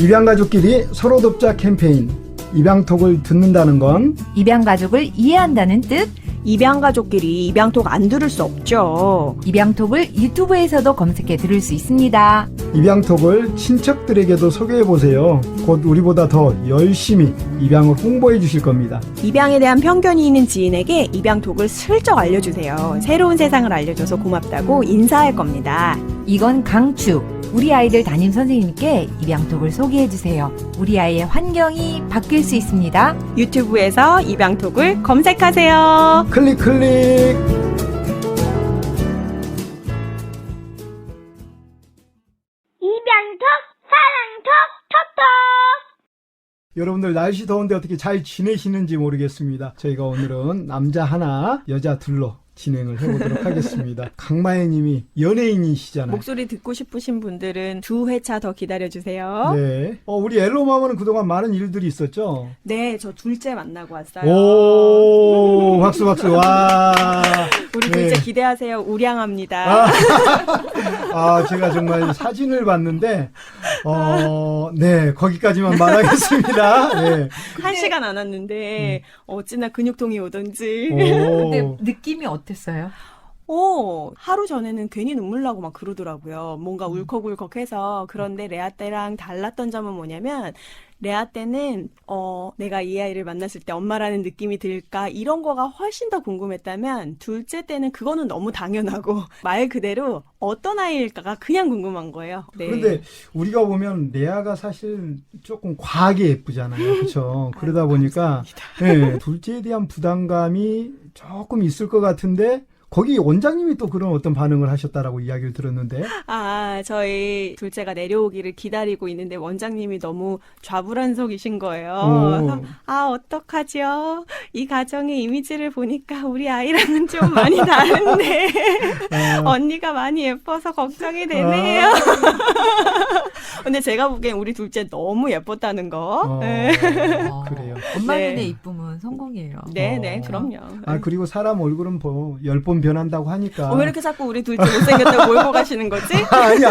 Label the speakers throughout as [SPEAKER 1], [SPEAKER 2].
[SPEAKER 1] 입양가족끼리 서로 돕자 캠페인. 입양톡을 듣는다는 건
[SPEAKER 2] 입양가족을 이해한다는 뜻.
[SPEAKER 3] 입양가족끼리 입양톡 안 들을 수 없죠.
[SPEAKER 2] 입양톡을 유튜브에서도 검색해 들을 수 있습니다.
[SPEAKER 1] 입양톡을 친척들에게도 소개해보세요. 곧 우리보다 더 열심히 입양을 홍보해 주실 겁니다.
[SPEAKER 3] 입양에 대한 편견이 있는 지인에게 입양톡을 슬쩍 알려주세요. 새로운 세상을 알려줘서 고맙다고 인사할 겁니다.
[SPEAKER 2] 이건 강추. 우리 아이들 담임 선생님께 입양톡을 소개해 주세요. 우리 아이의 환경이 바뀔 수 있습니다.
[SPEAKER 3] 유튜브에서 입양톡을 검색하세요.
[SPEAKER 1] 클릭 클릭.
[SPEAKER 4] 입양톡, 사랑톡, 톡톡.
[SPEAKER 1] 여러분들 날씨 더운데 어떻게 잘 지내시는지 모르겠습니다. 저희가 오늘은 남자 하나, 여자 둘로 진행을 해보도록 하겠습니다. 강마혜 님이 연예인이시잖아요.
[SPEAKER 3] 목소리 듣고 싶으신 분들은 2회차 더 기다려주세요.
[SPEAKER 1] 네. 우리 엘로마마는 그동안 많은 일들이 있었죠?
[SPEAKER 3] 네, 저 둘째 만나고 왔어요.
[SPEAKER 1] 오, 박수, 박수, 와.
[SPEAKER 3] 우리
[SPEAKER 1] 네.
[SPEAKER 3] 둘째 기대하세요. 우량합니다.
[SPEAKER 1] 제가 정말 사진을 봤는데, 네, 거기까지만 말하겠습니다. 네.
[SPEAKER 3] 1시간 안 왔는데 어찌나 근육통이 오던지.
[SPEAKER 2] 근데 느낌이 어땠어요?
[SPEAKER 3] 하루 전에는 괜히 눈물 나고 막 그러더라고요. 뭔가 울컥울컥해서. 그런데 레아 때랑 달랐던 점은 뭐냐면, 레아 때는 내가 이 아이를 만났을 때 엄마라는 느낌이 들까 이런 거가 훨씬 더 궁금했다면, 둘째 때는 그거는 너무 당연하고 말 그대로 어떤 아이일까가 그냥 궁금한 거예요. 네.
[SPEAKER 1] 그런데 우리가 보면 레아가 사실 조금 과하게 예쁘잖아요. 그렇죠? 그러다 보니까 네, 둘째에 대한 부담감이 조금 있을 것 같은데, 거기 원장님이 또 그런 어떤 반응을 하셨다라고 이야기를 들었는데.
[SPEAKER 3] 저희 둘째가 내려오기를 기다리고 있는데 원장님이 너무 좌불안석이신 거예요.
[SPEAKER 1] 오.
[SPEAKER 3] 그래서 어떡하죠? 이 가정의 이미지를 보니까 우리 아이랑은 좀 많이 다른데 언니가 많이 예뻐서 걱정이 되네요. 근데 제가 보기엔 우리 둘째 너무 예뻤다는 거. 네.
[SPEAKER 1] 그래요.
[SPEAKER 2] 엄마
[SPEAKER 3] 네.
[SPEAKER 2] 눈에 이쁨은 성공이에요.
[SPEAKER 3] 네, 그럼요.
[SPEAKER 1] 그리고 사람 얼굴은 10번 변한다고 하니까.
[SPEAKER 3] 왜 이렇게 자꾸 우리 둘째 못생겼다고 몰고 가시는 거지?
[SPEAKER 1] 아니.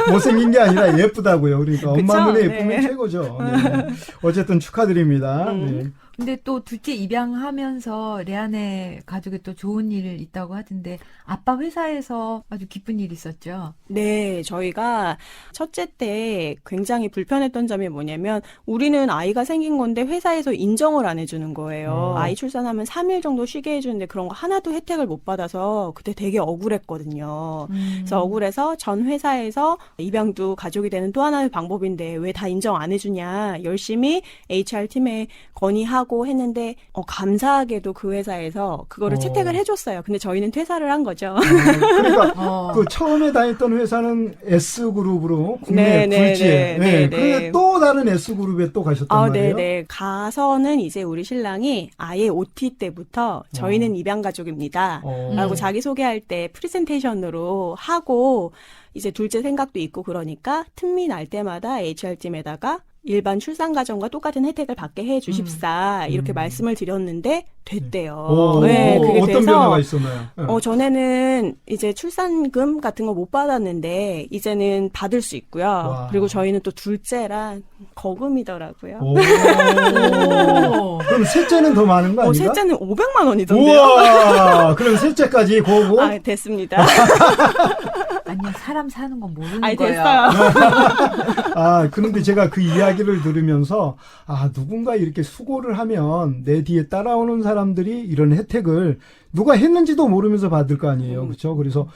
[SPEAKER 1] 못생긴 게 아니라 예쁘다고요. 그러니까 엄마
[SPEAKER 3] 그쵸?
[SPEAKER 1] 눈에 예쁘면
[SPEAKER 3] 네.
[SPEAKER 1] 최고죠. 네. 어쨌든 축하드립니다. 네.
[SPEAKER 2] 근데 또 둘째 입양하면서 레아네 가족에 또 좋은 일 있다고 하던데 아빠 회사에서 아주 기쁜 일이 있었죠.
[SPEAKER 3] 네, 저희가 첫째 때 굉장히 불편했던 점이 뭐냐면, 우리는 아이가 생긴 건데 회사에서 인정을 안 해주는 거예요. 아이 출산하면 3일 정도 쉬게 해주는데 그런 거 하나도 혜택을 못 받아서 그때 되게 억울했거든요. 그래서 억울해서 전 회사에서 입양도 가족이 되는 또 하나의 방법인데 왜 다 인정 안 해주냐, 열심히 HR팀에 건의하고 했는데 감사하게도 그 회사에서 그거를 채택을 해줬어요. 근데 저희는 퇴사를 한 거죠.
[SPEAKER 1] 그러니까 그 처음에 다녔던 회사는 S그룹으로 국내 굴지에. 그런데 또 다른 S그룹에 또 가셨단 말이에요.
[SPEAKER 3] 네네. 가서는 이제 우리 신랑이 아예 OT 때부터 저희는 입양가족입니다. 라고 자기소개할 때 프레젠테이션으로 하고, 이제 둘째 생각도 있고 그러니까 틈이 날 때마다 HR팀에다가 일반 출산가정과 똑같은 혜택을 받게 해 주십사 이렇게 말씀을 드렸는데 됐대요. 네, 그게
[SPEAKER 1] 어떤
[SPEAKER 3] 돼서
[SPEAKER 1] 변화가 있었나요?
[SPEAKER 3] 전에는 이제 출산금 같은 거 못 받았는데 이제는 받을 수 있고요.
[SPEAKER 1] 와.
[SPEAKER 3] 그리고 저희는 또 둘째라 거금이더라고요.
[SPEAKER 1] 그럼 셋째는 더 많은 거 아닌가?
[SPEAKER 3] 셋째는 500만 원이던데요.
[SPEAKER 1] 우와, 그럼 셋째까지 고고?
[SPEAKER 3] 됐습니다.
[SPEAKER 2] 아니요, 사람 사는 건 모르는 거예요.
[SPEAKER 3] 됐어요.
[SPEAKER 1] 그런데 제가 그 이야기를 들으면서, 누군가 이렇게 수고를 하면 내 뒤에 따라오는 사람들이 이런 혜택을 누가 했는지도 모르면서 받을 거 아니에요. 그렇죠? 그래서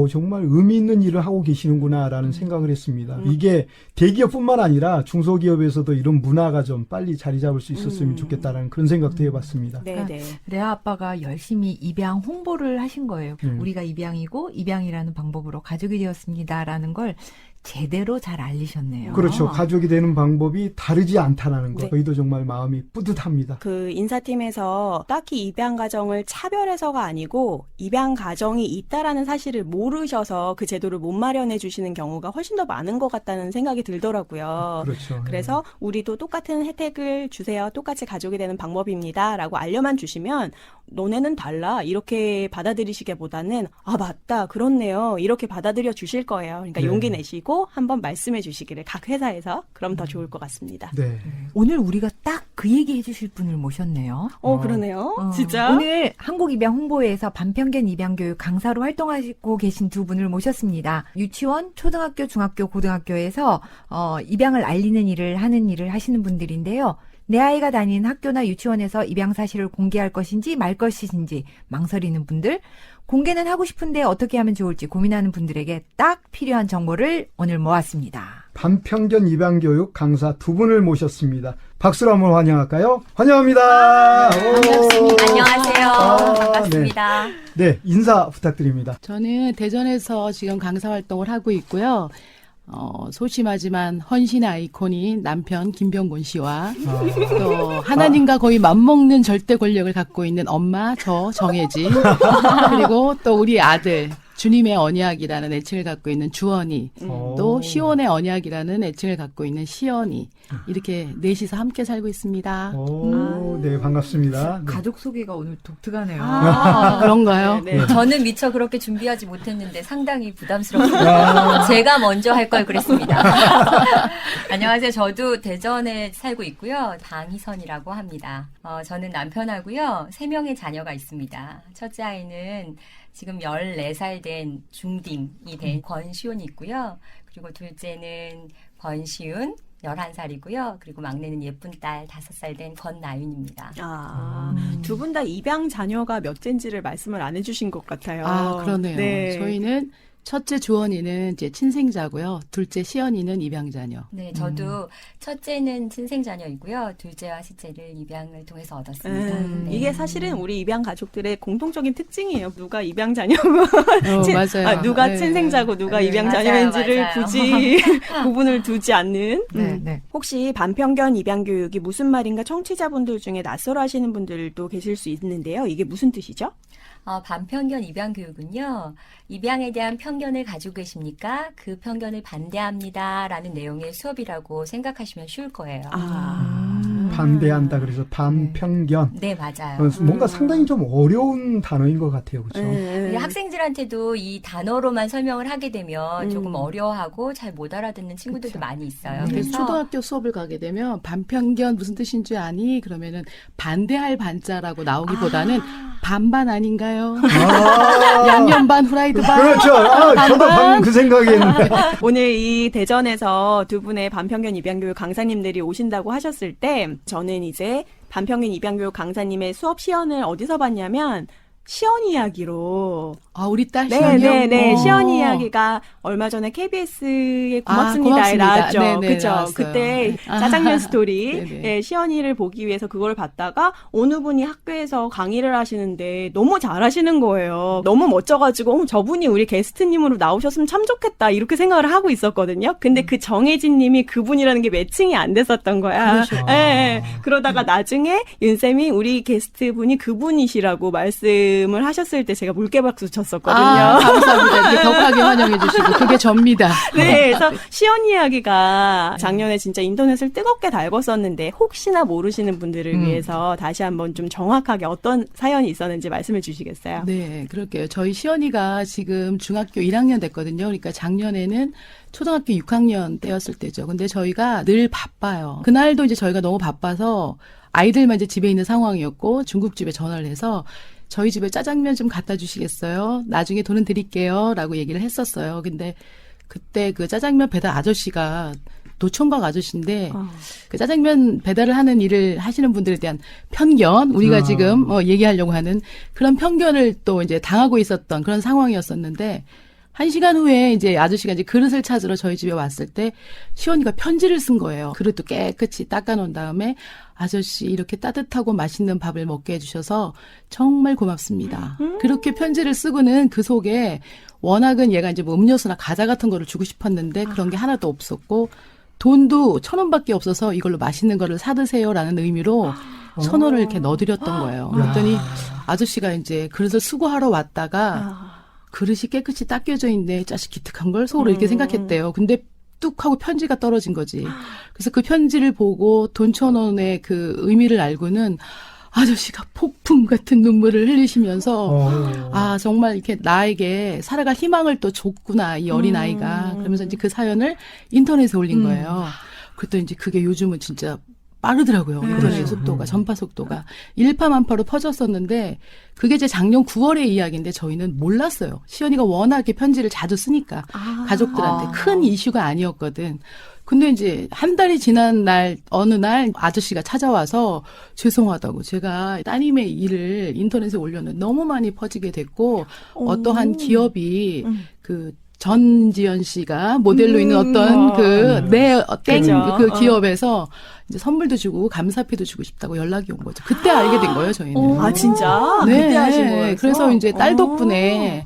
[SPEAKER 1] 정말 의미 있는 일을 하고 계시는구나라는 생각을 했습니다. 이게 대기업뿐만 아니라 중소기업에서도 이런 문화가 좀 빨리 자리 잡을 수 있었으면 좋겠다라는 그런 생각도 해봤습니다.
[SPEAKER 3] 네네.
[SPEAKER 2] 레아 아빠가 열심히 입양 홍보를 하신 거예요. 우리가 입양이고 입양이라는 방법으로 가족이 되었습니다라는 걸 제대로 잘 알리셨네요.
[SPEAKER 1] 그렇죠. 가족이 되는 방법이 다르지 않다라는 거.
[SPEAKER 3] 네.
[SPEAKER 1] 저희도 정말 마음이 뿌듯합니다.
[SPEAKER 3] 그 인사팀에서 딱히 입양 가정을 차별해서가 아니고 입양 가정이 있다라는 사실을 모르셔서 그 제도를 못 마련해 주시는 경우가 훨씬 더 많은 것 같다는 생각이 들더라고요.
[SPEAKER 1] 그렇죠.
[SPEAKER 3] 그래서 우리도 똑같은 혜택을 주세요. 똑같이 가족이 되는 방법입니다. 라고 알려만 주시면 너네는 달라. 이렇게 받아들이시기보다는 맞다. 그렇네요. 이렇게 받아들여 주실 거예요. 그러니까
[SPEAKER 1] 네.
[SPEAKER 3] 용기 내시고 보시고 한번 말씀해 주시기를 각 회사에서 그럼 더 좋을 것 같습니다.
[SPEAKER 1] 네.
[SPEAKER 2] 오늘 우리가 딱 그 얘기 해주실 분을 모셨네요.
[SPEAKER 3] 그러네요. 진짜.
[SPEAKER 2] 오늘 한국입양홍보회에서 반평견 입양교육 강사로 활동하고 계신 두 분을 모셨습니다. 유치원, 초등학교, 중학교, 고등학교에서 입양을 알리는 일을 하시는 분들인데요. 내 아이가 다니는 학교나 유치원에서 입양 사실을 공개할 것인지 말 것인지 망설이는 분들, 공개는 하고 싶은데 어떻게 하면 좋을지 고민하는 분들에게 딱 필요한 정보를 오늘 모았습니다.
[SPEAKER 1] 반평견 입양교육 강사 두 분을 모셨습니다. 박수로 한번 환영할까요? 환영합니다.
[SPEAKER 5] 반갑습니다.
[SPEAKER 1] 오.
[SPEAKER 5] 안녕하세요. 반갑습니다.
[SPEAKER 1] 네, 인사 부탁드립니다.
[SPEAKER 5] 저는 대전에서 지금 강사 활동을 하고 있고요. 소심하지만 헌신의 아이콘인 남편 김병곤 씨와 또 하나님과 거의 맞먹는 절대 권력을 갖고 있는 엄마 저 정혜진 그리고 또 우리 아들 주님의 언약이라는 애칭을 갖고 있는 주원이 또 시온의 언약이라는 애칭을 갖고 있는 시연이 이렇게 넷이서 함께 살고 있습니다.
[SPEAKER 1] 네, 반갑습니다. 네.
[SPEAKER 2] 가족 소개가 오늘 독특하네요.
[SPEAKER 5] 그런가요?
[SPEAKER 3] 네.
[SPEAKER 6] 저는 미처 그렇게 준비하지 못했는데 상당히 부담스럽습니다. 제가 먼저 할 걸 그랬습니다. 안녕하세요. 저도 대전에 살고 있고요. 방희선이라고 합니다. 저는 남편하고요. 3명의 자녀가 있습니다. 첫째 아이는 지금 14살 된 중딩이 된 권시훈이 있고요. 그리고 둘째는 권시훈 11살이고요. 그리고 막내는 예쁜 딸 5살 된 권나윤입니다.
[SPEAKER 3] 두 분 다 입양 자녀가 몇째인지를 말씀을 안 해주신 것 같아요.
[SPEAKER 5] 그러네요.
[SPEAKER 3] 네.
[SPEAKER 5] 저희는 첫째 주원이는 이제 친생자고요. 둘째 시연이는 입양자녀.
[SPEAKER 6] 네, 저도 첫째는 친생자녀이고요. 둘째와 셋째를 입양을 통해서 얻었습니다. 네.
[SPEAKER 3] 이게 사실은 우리 입양 가족들의 공통적인 특징이에요. 누가 입양 자녀고
[SPEAKER 5] 맞아요.
[SPEAKER 3] 누가
[SPEAKER 5] 네.
[SPEAKER 3] 친생자고 누가
[SPEAKER 6] 네,
[SPEAKER 3] 입양
[SPEAKER 6] 맞아요,
[SPEAKER 3] 자녀인지를
[SPEAKER 6] 맞아요.
[SPEAKER 3] 굳이 구분을 두지 않는.
[SPEAKER 2] 네.
[SPEAKER 3] 혹시 반평견 입양 교육이 무슨 말인가 청취자분들 중에 낯설어 하시는 분들도 계실 수 있는데요. 이게 무슨 뜻이죠?
[SPEAKER 6] 반편견 입양 교육은요, 입양에 대한 편견을 가지고 계십니까? 그 편견을 반대합니다라는 내용의 수업이라고 생각하시면 쉬울 거예요.
[SPEAKER 1] 반대한다 그래서 반평견.
[SPEAKER 6] 네, 맞아요.
[SPEAKER 1] 뭔가 상당히 좀 어려운 단어인 것 같아요. 그렇죠?
[SPEAKER 6] 우리 학생들한테도 이 단어로만 설명을 하게 되면 조금 어려워하고 잘 못 알아듣는 친구들도 많이 있어요.
[SPEAKER 5] 그래서 초등학교 수업을 가게 되면 반평견 무슨 뜻인 줄 아니? 그러면은 반대할 반자라고 나오기보다는 반반 아닌가요? 양념 반 후라이드 반.
[SPEAKER 1] 그렇죠. 저도 방금 그 생각이 했는데.
[SPEAKER 3] 오늘 이 대전에서 두 분의 반평견 입양교육 강사님들이 오신다고 하셨을 때 저는 이제 반평견 입양교육 강사님의 수업 시연을 어디서 봤냐면 시연 이야기로.
[SPEAKER 5] 우리 딸 시연이요?
[SPEAKER 3] 네네네. 시연 이야기가 얼마 전에 KBS에 고맙습니다에 나왔죠.
[SPEAKER 5] 네네,
[SPEAKER 3] 그죠.
[SPEAKER 5] 나왔어요.
[SPEAKER 3] 그때 짜장면 스토리.
[SPEAKER 5] 네네.
[SPEAKER 3] 네, 시연이를 보기 위해서 그걸 봤다가 어느 분이 학교에서 강의를 하시는데 너무 잘하시는 거예요. 너무 멋져가지고 저분이 우리 게스트님으로 나오셨으면 참 좋겠다 이렇게 생각을 하고 있었거든요. 근데 그 정혜진 님이 그분이라는 게 매칭이 안 됐었던 거야.
[SPEAKER 5] 그렇죠.
[SPEAKER 3] 네, 그러다가 나중에 윤쌤이 우리 게스트분이 그분이시라고 말씀을 하셨을 때 제가 물개박수 쳤었거든요.
[SPEAKER 5] 감사합니다. 이렇게 격하게 환영해 주시고 그게 접니다.
[SPEAKER 3] 네, 그래서 시연 이야기가 작년에 진짜 인터넷을 뜨겁게 달궜었는데 혹시나 모르시는 분들을 위해서 다시 한번 좀 정확하게 어떤 사연이 있었는지 말씀해 주시겠어요?
[SPEAKER 5] 네, 그럴게요. 저희 시연이가 지금 중학교 1학년 됐거든요. 그러니까 작년에는 초등학교 6학년 때였을 때죠. 근데 저희가 늘 바빠요. 그날도 이제 저희가 너무 바빠서 아이들만 이제 집에 있는 상황이었고 중국집에 전화를 해서 저희 집에 짜장면 좀 갖다 주시겠어요? 나중에 돈은 드릴게요. 라고 얘기를 했었어요. 근데 그때 그 짜장면 배달 아저씨가 노총각 아저씨인데 그 짜장면 배달을 하는 일을 하시는 분들에 대한 편견, 우리가 지금 얘기하려고 하는 그런 편견을 또 이제 당하고 있었던 그런 상황이었었는데 1시간 후에 이제 아저씨가 이제 그릇을 찾으러 저희 집에 왔을 때 시원이가 편지를 쓴 거예요. 그릇도 깨끗이 닦아놓은 다음에 아저씨 이렇게 따뜻하고 맛있는 밥을 먹게 해주셔서 정말 고맙습니다. 그렇게 편지를 쓰고는 그 속에 워낙은 얘가 이제 뭐 음료수나 과자 같은 거를 주고 싶었는데 그런 게 하나도 없었고 돈도 1,000원밖에 없어서 이걸로 맛있는 거를 사드세요라는 의미로 1,000원을 이렇게 넣어드렸던 거예요. 그랬더니 아저씨가 이제 그릇을 수거하러 왔다가 그릇이 깨끗이 닦여져 있네. 자식 기특한 걸 속으로 이렇게 생각했대요. 근데 뚝 하고 편지가 떨어진 거지. 그래서 그 편지를 보고 돈 1,000원의 그 의미를 알고는 아저씨가 폭풍 같은 눈물을 흘리시면서
[SPEAKER 1] 어.
[SPEAKER 5] 아, 정말 이렇게 나에게 살아갈 희망을 또 줬구나, 이 어린 아이가. 그러면서 이제 그 사연을 인터넷에 올린 거예요. 그랬더니 이제 그게 요즘은 진짜 빠르더라고요. 인터넷 속도가, 전파 속도가. 일파만파로 퍼졌었는데, 그게 이제 작년 9월의 이야기인데 저희는 몰랐어요. 시연이가 워낙 이렇게 편지를 자주 쓰니까. 가족들한테 큰 이슈가 아니었거든. 근데 이제 한 달이 지난 날, 어느 날 아저씨가 찾아와서 죄송하다고 제가 따님의 일을 인터넷에 올렸는데 너무 많이 퍼지게 됐고, 어떠한 기업이 그 전지현 씨가 모델로 있는 어떤 그 기업에서 이제 선물도 주고 감사패도 주고 싶다고 연락이 온 거죠. 그때 알게 된 거예요, 저희는.
[SPEAKER 3] 아, 진짜?
[SPEAKER 5] 네.
[SPEAKER 3] 그때 하신 거예요?
[SPEAKER 5] 그래서 이제 딸 덕분에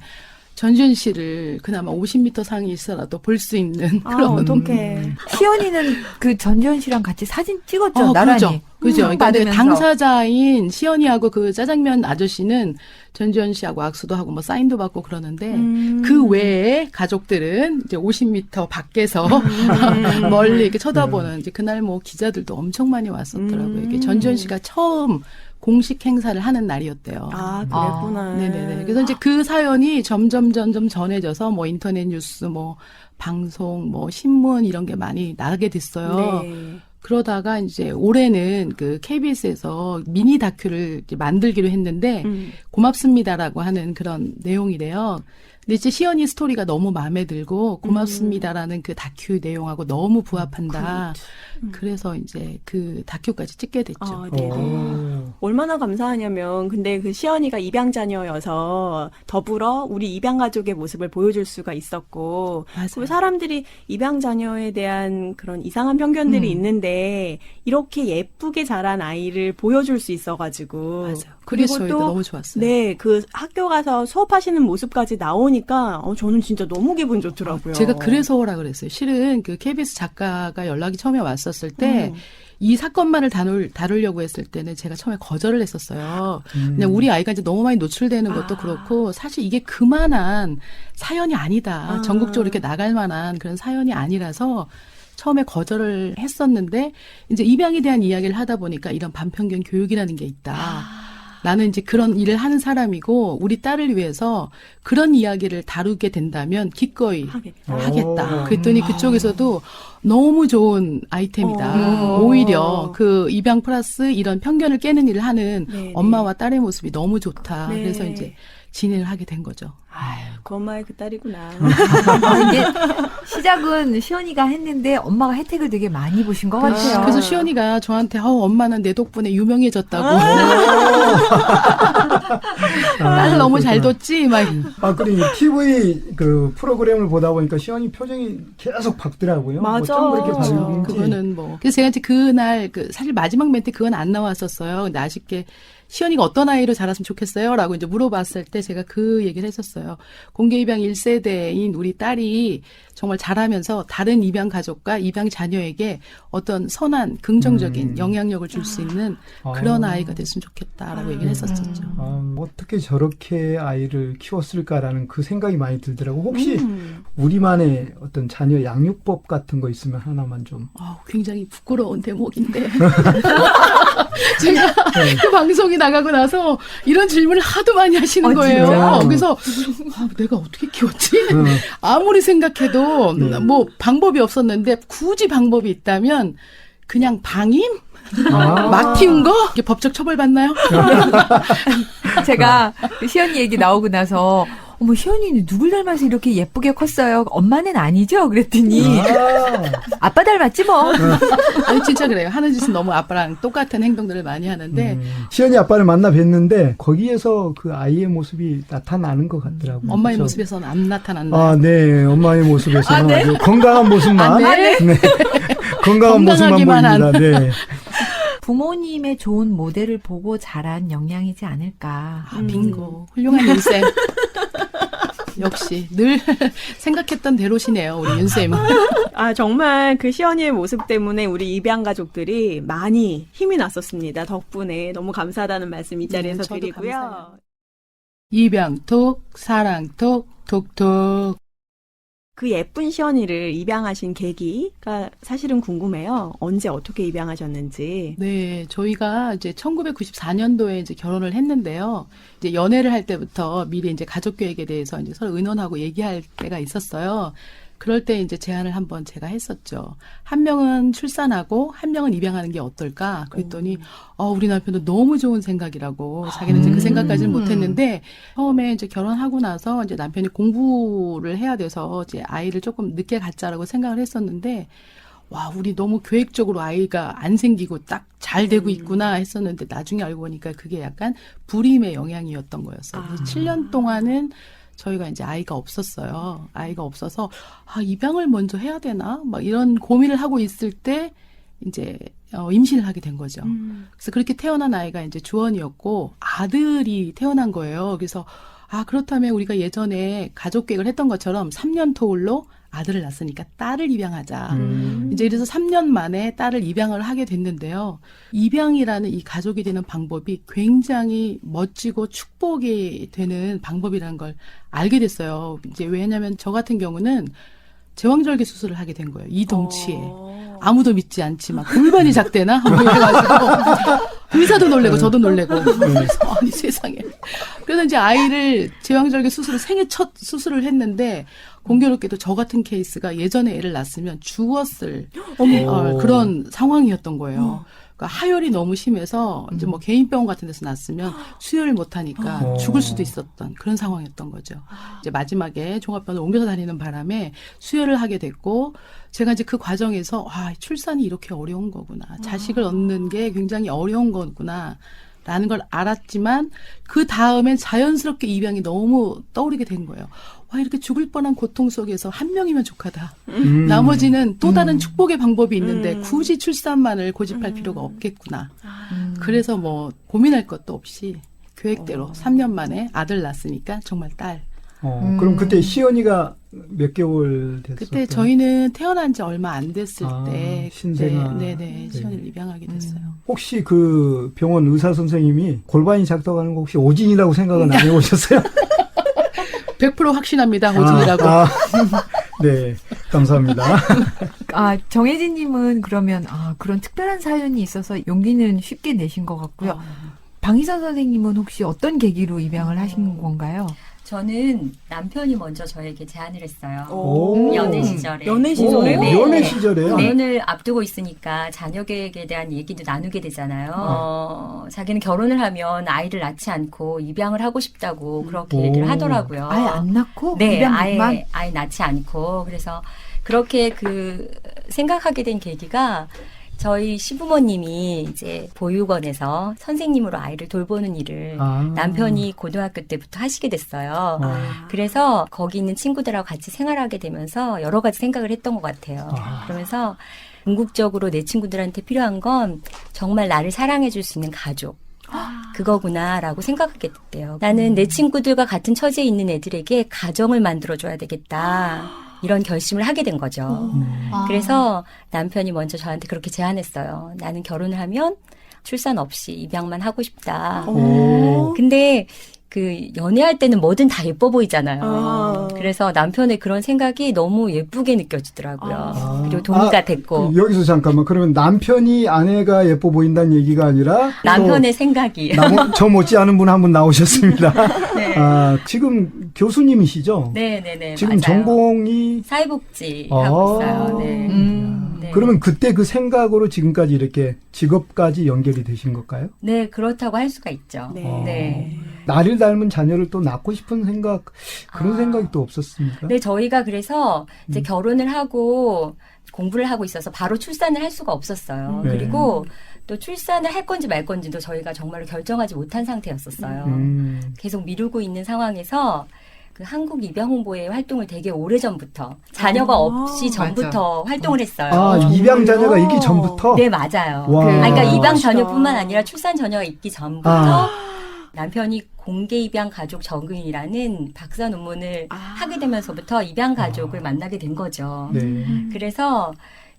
[SPEAKER 5] 전지현 씨를 그나마 50m 상이 있어라도 볼 수 있는 그런.
[SPEAKER 3] 어떡해.
[SPEAKER 2] 시연이는 그 전지현 씨랑 같이 사진 찍었죠, 나란히.
[SPEAKER 5] 그죠. 그러니까
[SPEAKER 2] 받으면서.
[SPEAKER 5] 당사자인 시연이하고 그 짜장면 아저씨는 전지현 씨하고 악수도 하고 뭐 사인도 받고 그러는데 그 외에 가족들은 이제 50m 밖에서 멀리 이렇게 쳐다보는 이제 그날 뭐 기자들도 엄청 많이 왔었더라고요. 이게 전지현 씨가 처음 공식 행사를 하는 날이었대요.
[SPEAKER 3] 아, 그랬구나.
[SPEAKER 5] 네네네. 그래서 이제 그 사연이 점점 전해져서 뭐 인터넷 뉴스, 뭐 방송, 뭐 신문 이런 게 많이 나가게 됐어요.
[SPEAKER 3] 네.
[SPEAKER 5] 그러다가 이제 올해는 그 KBS에서 미니 다큐를 이제 만들기로 했는데 고맙습니다라고 하는 그런 내용이래요. 근데 이제 시연이 스토리가 너무 마음에 들고 고맙습니다라는 그 다큐 내용하고 너무 부합한다. 그래서 이제 그 다큐까지 찍게 됐죠.
[SPEAKER 3] 아, 네네. 얼마나 감사하냐면, 근데 그 시연이가 입양자녀여서 더불어 우리 입양가족의 모습을 보여줄 수가 있었고,
[SPEAKER 5] 맞아요.
[SPEAKER 3] 그리고 사람들이 입양자녀에 대한 그런 이상한 편견들이 있는데, 이렇게 예쁘게 자란 아이를 보여줄 수 있어가지고.
[SPEAKER 5] 맞아요.
[SPEAKER 3] 그리고
[SPEAKER 5] 그래서 저희도
[SPEAKER 3] 또,
[SPEAKER 5] 너무 좋았어요.
[SPEAKER 3] 네, 그 학교 가서 수업하시는 모습까지 나오니까, 저는 진짜 너무 기분 좋더라고요.
[SPEAKER 5] 제가 그래서 오라 그랬어요. 실은 그 KBS 작가가 연락이 처음에 왔었을 때 이 사건만을 다루려고 했을 때는 제가 처음에 거절을 했었어요. 그냥 우리 아이가 이제 너무 많이 노출되는 것도 그렇고 사실 이게 그만한 사연이 아니다. 전국적으로 이렇게 나갈 만한 그런 사연이 아니라서 처음에 거절을 했었는데 이제 입양에 대한 이야기를 하다 보니까 이런 반편견 교육이라는 게 있다. 나는 이제 그런 일을 하는 사람이고 우리 딸을 위해서 그런 이야기를 다루게 된다면 기꺼이 하겠다. 그랬더니 그쪽에서도 너무 좋은 아이템이다. 오히려 그 입양 플러스 이런 편견을 깨는 일을 하는
[SPEAKER 3] 네네.
[SPEAKER 5] 엄마와 딸의 모습이 너무 좋다.
[SPEAKER 3] 네.
[SPEAKER 5] 그래서 이제 진행을 하게 된 거죠.
[SPEAKER 3] 그 엄마의 그 딸이구나.
[SPEAKER 2] 이게 시작은 시연이가 했는데 엄마가 혜택을 되게 많이 보신 것 같아요.
[SPEAKER 5] 그래서 시연이가 저한테 엄마는 내 덕분에 유명해졌다고. 딸을 너무 잘 뒀지? 막.
[SPEAKER 1] 그리고 TV 그 프로그램을 보다 보니까 시연이 표정이 계속 밝더라고요.
[SPEAKER 3] 맞아.
[SPEAKER 1] 뭐 그렇게
[SPEAKER 3] 그렇죠.
[SPEAKER 1] 밝은지.
[SPEAKER 5] 그거는 뭐. 그래서 제가 이제 그날 사실 마지막 멘트 그건 안 나왔었어요. 근데 아쉽게 시연이가 어떤 아이로 자랐으면 좋겠어요? 라고 이제 물어봤을 때 제가 그 얘기를 했었어요. 공개 입양 1세대인 우리 딸이 정말 자라면서 다른 입양 가족과 입양 자녀에게 어떤 선한 긍정적인 영향력을 줄 수 있는 그런 아이가 됐으면 좋겠다라고 얘기를 했었었죠.
[SPEAKER 1] 어떻게 저렇게 아이를 키웠을까라는 그 생각이 많이 들더라고. 혹시 우리만의 어떤 자녀 양육법 같은 거 있으면 하나만 좀.
[SPEAKER 5] 굉장히 부끄러운 대목인데. 제가 그 방송이 나가고 나서 이런 질문을 하도 많이 하시는 거예요.
[SPEAKER 1] 진짜?
[SPEAKER 5] 그래서 내가 어떻게 키웠지? 아무리 생각해도 뭐 방법이 없었는데 굳이 방법이 있다면 그냥 방임? 막 키운 거? 이게 법적 처벌받나요?
[SPEAKER 2] 제가 그 시연이 얘기 나오고 나서 어머 시연이는 누굴 닮아서 이렇게 예쁘게 컸어요? 엄마는 아니죠? 그랬더니 아빠 닮았지 뭐.
[SPEAKER 5] 아니 진짜 그래요. 하는 짓은 너무 아빠랑 똑같은 행동들을 많이 하는데
[SPEAKER 1] 시연이 아빠를 만나 뵀는데 거기에서 그 아이의 모습이 나타나는 것 같더라고요.
[SPEAKER 5] 엄마의
[SPEAKER 1] 그래서
[SPEAKER 5] 모습에서는 안 나타난다.
[SPEAKER 1] 네. 엄마의 모습에서는 아주 건강한 모습만.
[SPEAKER 5] 네.
[SPEAKER 1] 건강한 모습만
[SPEAKER 5] 건강하기만
[SPEAKER 1] 보입니다. 네.
[SPEAKER 2] 부모님의 좋은 모델을 보고 자란 영향이지 않을까.
[SPEAKER 5] 빙고. 훌륭한 윤쌤. 역시 늘 생각했던 대로시네요. 우리 윤쌤은.
[SPEAKER 3] 정말 그 시연이의 모습 때문에 우리 입양 가족들이 많이 힘이 났었습니다. 덕분에 너무 감사하다는 말씀 이 자리에서
[SPEAKER 5] 저도
[SPEAKER 3] 드리고요.
[SPEAKER 5] 감사해요. 입양톡, 사랑톡, 톡톡.
[SPEAKER 3] 그 예쁜 시연이를 입양하신 계기가 사실은 궁금해요. 언제 어떻게 입양하셨는지.
[SPEAKER 5] 네, 저희가 이제 1994년도에 이제 결혼을 했는데요. 이제 연애를 할 때부터 미리 이제 가족 계획에 대해서 이제 서로 의논하고 얘기할 때가 있었어요. 그럴 때 이제 제안을 한번 제가 했었죠. 한 명은 출산하고 한 명은 입양하는 게 어떨까? 그랬더니 우리 남편도 너무 좋은 생각이라고 자기는 이제 그 생각까지는 못했는데 처음에 이제 결혼하고 나서 이제 남편이 공부를 해야 돼서 이제 아이를 조금 늦게 갖자라고 생각을 했었는데 와, 우리 너무 계획적으로 아이가 안 생기고 딱 잘 되고 있구나 했었는데 나중에 알고 보니까 그게 약간 불임의 영향이었던 거였어요. 그래서 7년 동안은 저희가 이제 아이가 없었어요. 아이가 없어서 입양을 먼저 해야 되나? 막 이런 고민을 하고 있을 때 이제 임신을 하게 된 거죠. 그래서 그렇게 태어난 아이가 이제 주원이었고 아들이 태어난 거예요. 그래서 그렇다면 우리가 예전에 가족 계획을 했던 것처럼 3년 터울로 아들을 낳았으니까 딸을 입양하자. 이제 이래서 3년 만에 딸을 입양을 하게 됐는데요. 입양이라는 이 가족이 되는 방법이 굉장히 멋지고 축복이 되는 방법이라는 걸 알게 됐어요. 이제 왜냐하면 저 같은 경우는 제왕절개 수술을 하게 된 거예요. 이 덩치에. 아무도 믿지 않지만 골반이 작대나? 뭐 이래가지고 의사도 놀래고 저도 놀래고 그래서 아니 세상에. 그래서 이제 아이를 제왕절개 수술을 생애 첫 수술을 했는데 공교롭게도 저 같은 케이스가 예전에 애를 낳았으면 죽었을 그런 상황이었던 거예요. 그러니까 하혈이 너무 심해서 이제 뭐 개인병원 같은 데서 낳았으면 수혈을 못하니까 죽을 수도 있었던 그런 상황이었던 거죠. 이제 마지막에 종합병원을 옮겨서 다니는 바람에 수혈을 하게 됐고 제가 이제 그 과정에서 출산이 이렇게 어려운 거구나. 자식을 얻는 게 굉장히 어려운 거구나. 라는 걸 알았지만 그 다음엔 자연스럽게 입양이 너무 떠오르게 된 거예요. 이렇게 죽을 뻔한 고통 속에서 한 명이면 족하다. 나머지는 또 다른 축복의 방법이 있는데 굳이 출산만을 고집할 필요가 없겠구나. 그래서 뭐 고민할 것도 없이 계획대로 3년 만에 아들 낳았으니까 정말 딸.
[SPEAKER 1] 그럼 그때 시연이가 몇 개월 됐었어요?
[SPEAKER 5] 그때 저희는 태어난 지 얼마 안 됐을 때
[SPEAKER 1] 신생아.
[SPEAKER 5] 네네 시연이를 입양하게 됐어요.
[SPEAKER 1] 혹시 그 병원 의사 선생님이 골반이 작다고 하는 거 혹시 오진이라고 생각은 안 해보셨어요?
[SPEAKER 5] 100% 확신합니다. 오진이라고.
[SPEAKER 1] 네, 감사합니다.
[SPEAKER 2] 정혜진님은 그러면 그런 특별한 사연이 있어서 용기는 쉽게 내신 것 같고요. 방희선 선생님은 혹시 어떤 계기로 입양을 하신 건가요?
[SPEAKER 6] 저는 남편이 먼저 저에게 제안을 했어요.
[SPEAKER 1] 오.
[SPEAKER 6] 연애 시절에.
[SPEAKER 3] 연애 시절에?
[SPEAKER 6] 네.
[SPEAKER 1] 연애 시절에요?
[SPEAKER 6] 결혼을 앞두고 있으니까 자녀 계획에 대한 얘기도 나누게 되잖아요. 자기는 결혼을 하면 아이를 낳지 않고 입양을 하고 싶다고 그렇게 얘기를 하더라고요.
[SPEAKER 2] 아예 안 낳고
[SPEAKER 6] 네,
[SPEAKER 2] 입양만?
[SPEAKER 6] 아예 낳지 않고. 그래서 그렇게 생각하게 된 계기가 저희 시부모님이 이제 보육원에서 선생님으로 아이를 돌보는 일을 남편이 고등학교 때부터 하시게 됐어요. 그래서 거기 있는 친구들하고 같이 생활하게 되면서 여러 가지 생각을 했던 것 같아요. 그러면서 궁극적으로 내 친구들한테 필요한 건 정말 나를 사랑해 줄 수 있는 가족. 그거구나라고 생각하게 됐대요. 나는 내 친구들과 같은 처지에 있는 애들에게 가정을 만들어줘야 되겠다. 이런 결심을 하게 된 거죠. 그래서 남편이 먼저 저한테 그렇게 제안했어요. 나는 결혼을 하면 출산 없이 입양만 하고 싶다. 근데 연애할 때는 뭐든 다 예뻐 보이잖아요. 그래서 남편의 그런 생각이 너무 예쁘게 느껴지더라고요. 그리고 동의가 됐고.
[SPEAKER 1] 여기서 잠깐만. 그러면 남편이 아내가 예뻐 보인다는 얘기가 아니라
[SPEAKER 6] 남편의 생각이.
[SPEAKER 1] 저 못지않은 분 한 분 나오셨습니다.
[SPEAKER 6] 네.
[SPEAKER 1] 지금 교수님이시죠?
[SPEAKER 6] 네네네.
[SPEAKER 1] 지금
[SPEAKER 6] 맞아요.
[SPEAKER 1] 전공이
[SPEAKER 6] 사회복지 하고 있어요. 네. 네.
[SPEAKER 1] 그러면 그때 그 생각으로 지금까지 이렇게 직업까지 연결이 되신 걸까요?
[SPEAKER 6] 네, 그렇다고 할 수가 있죠. 네.
[SPEAKER 1] 나를 닮은 자녀를 또 낳고 싶은 생각, 그런 생각이 또 없었습니까?
[SPEAKER 6] 네, 저희가 그래서 이제 결혼을 하고 공부를 하고 있어서 바로 출산을 할 수가 없었어요.
[SPEAKER 1] 네.
[SPEAKER 6] 그리고 또 출산을 할 건지 말 건지도 저희가 정말로 결정하지 못한 상태였었어요. 계속 미루고 있는 상황에서 한국 입양 홍보의 활동을 되게 오래전부터 자녀가 없이 전부터 활동을 했어요.
[SPEAKER 1] 입양 자녀가 있기 전부터?
[SPEAKER 6] 네, 맞아요.
[SPEAKER 1] 와.
[SPEAKER 6] 그러니까 입양
[SPEAKER 3] 멋있다.
[SPEAKER 6] 자녀뿐만 아니라 출산 자녀가 있기 전부터 남편이 공개 입양 가족 정의라는 박사 논문을 하게 되면서부터 입양 가족을 만나게 된 거죠.
[SPEAKER 1] 네.
[SPEAKER 6] 그래서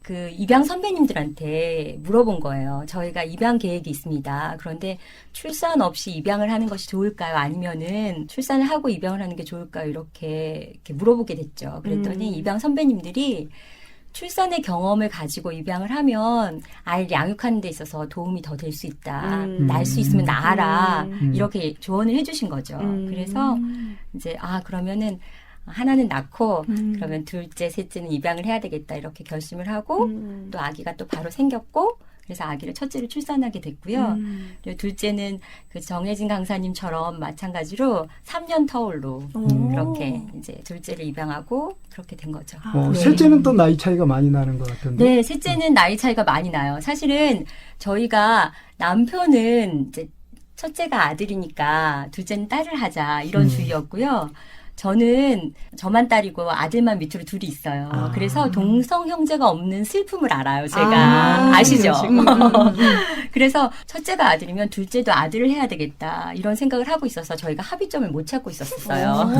[SPEAKER 6] 그 입양 선배님들한테 물어본 거예요. 저희가 입양 계획이 있습니다. 그런데 출산 없이 입양을 하는 것이 좋을까요? 아니면은 출산을 하고 입양을 하는 게 좋을까요? 이렇게 물어보게 됐죠. 그랬더니 입양 선배님들이 출산의 경험을 가지고 입양을 하면 아이를 양육하는 데 있어서 도움이 더 될 수 있다. 날 수 있으면 낳아라. 이렇게 조언을 해주신 거죠. 그래서 이제 그러면은 하나는 낳고 그러면 둘째, 셋째는 입양을 해야 되겠다 이렇게 결심을 하고 또 아기가 또 바로 생겼고 그래서 아기를 첫째를 출산하게 됐고요. 그리고 둘째는 그 정혜진 강사님처럼 마찬가지로 3년 터울로 그렇게 이제 둘째를 입양하고 그렇게 된 거죠. 네.
[SPEAKER 1] 셋째는 또 나이 차이가 많이 나는 것 같은데.
[SPEAKER 6] 네, 셋째는 나이 차이가 많이 나요. 사실은 저희가 남편은 이제 첫째가 아들이니까 둘째는 딸을 하자 이런 주의였고요. 저는 저만 딸이고 아들만 밑으로 둘이 있어요. 그래서 동성 형제가 없는 슬픔을 알아요. 제가 아시죠? 그래서 첫째가 아들이면 둘째도 아들을 해야 되겠다 이런 생각을 하고 있어서 저희가 합의점을 못 찾고 있었어요.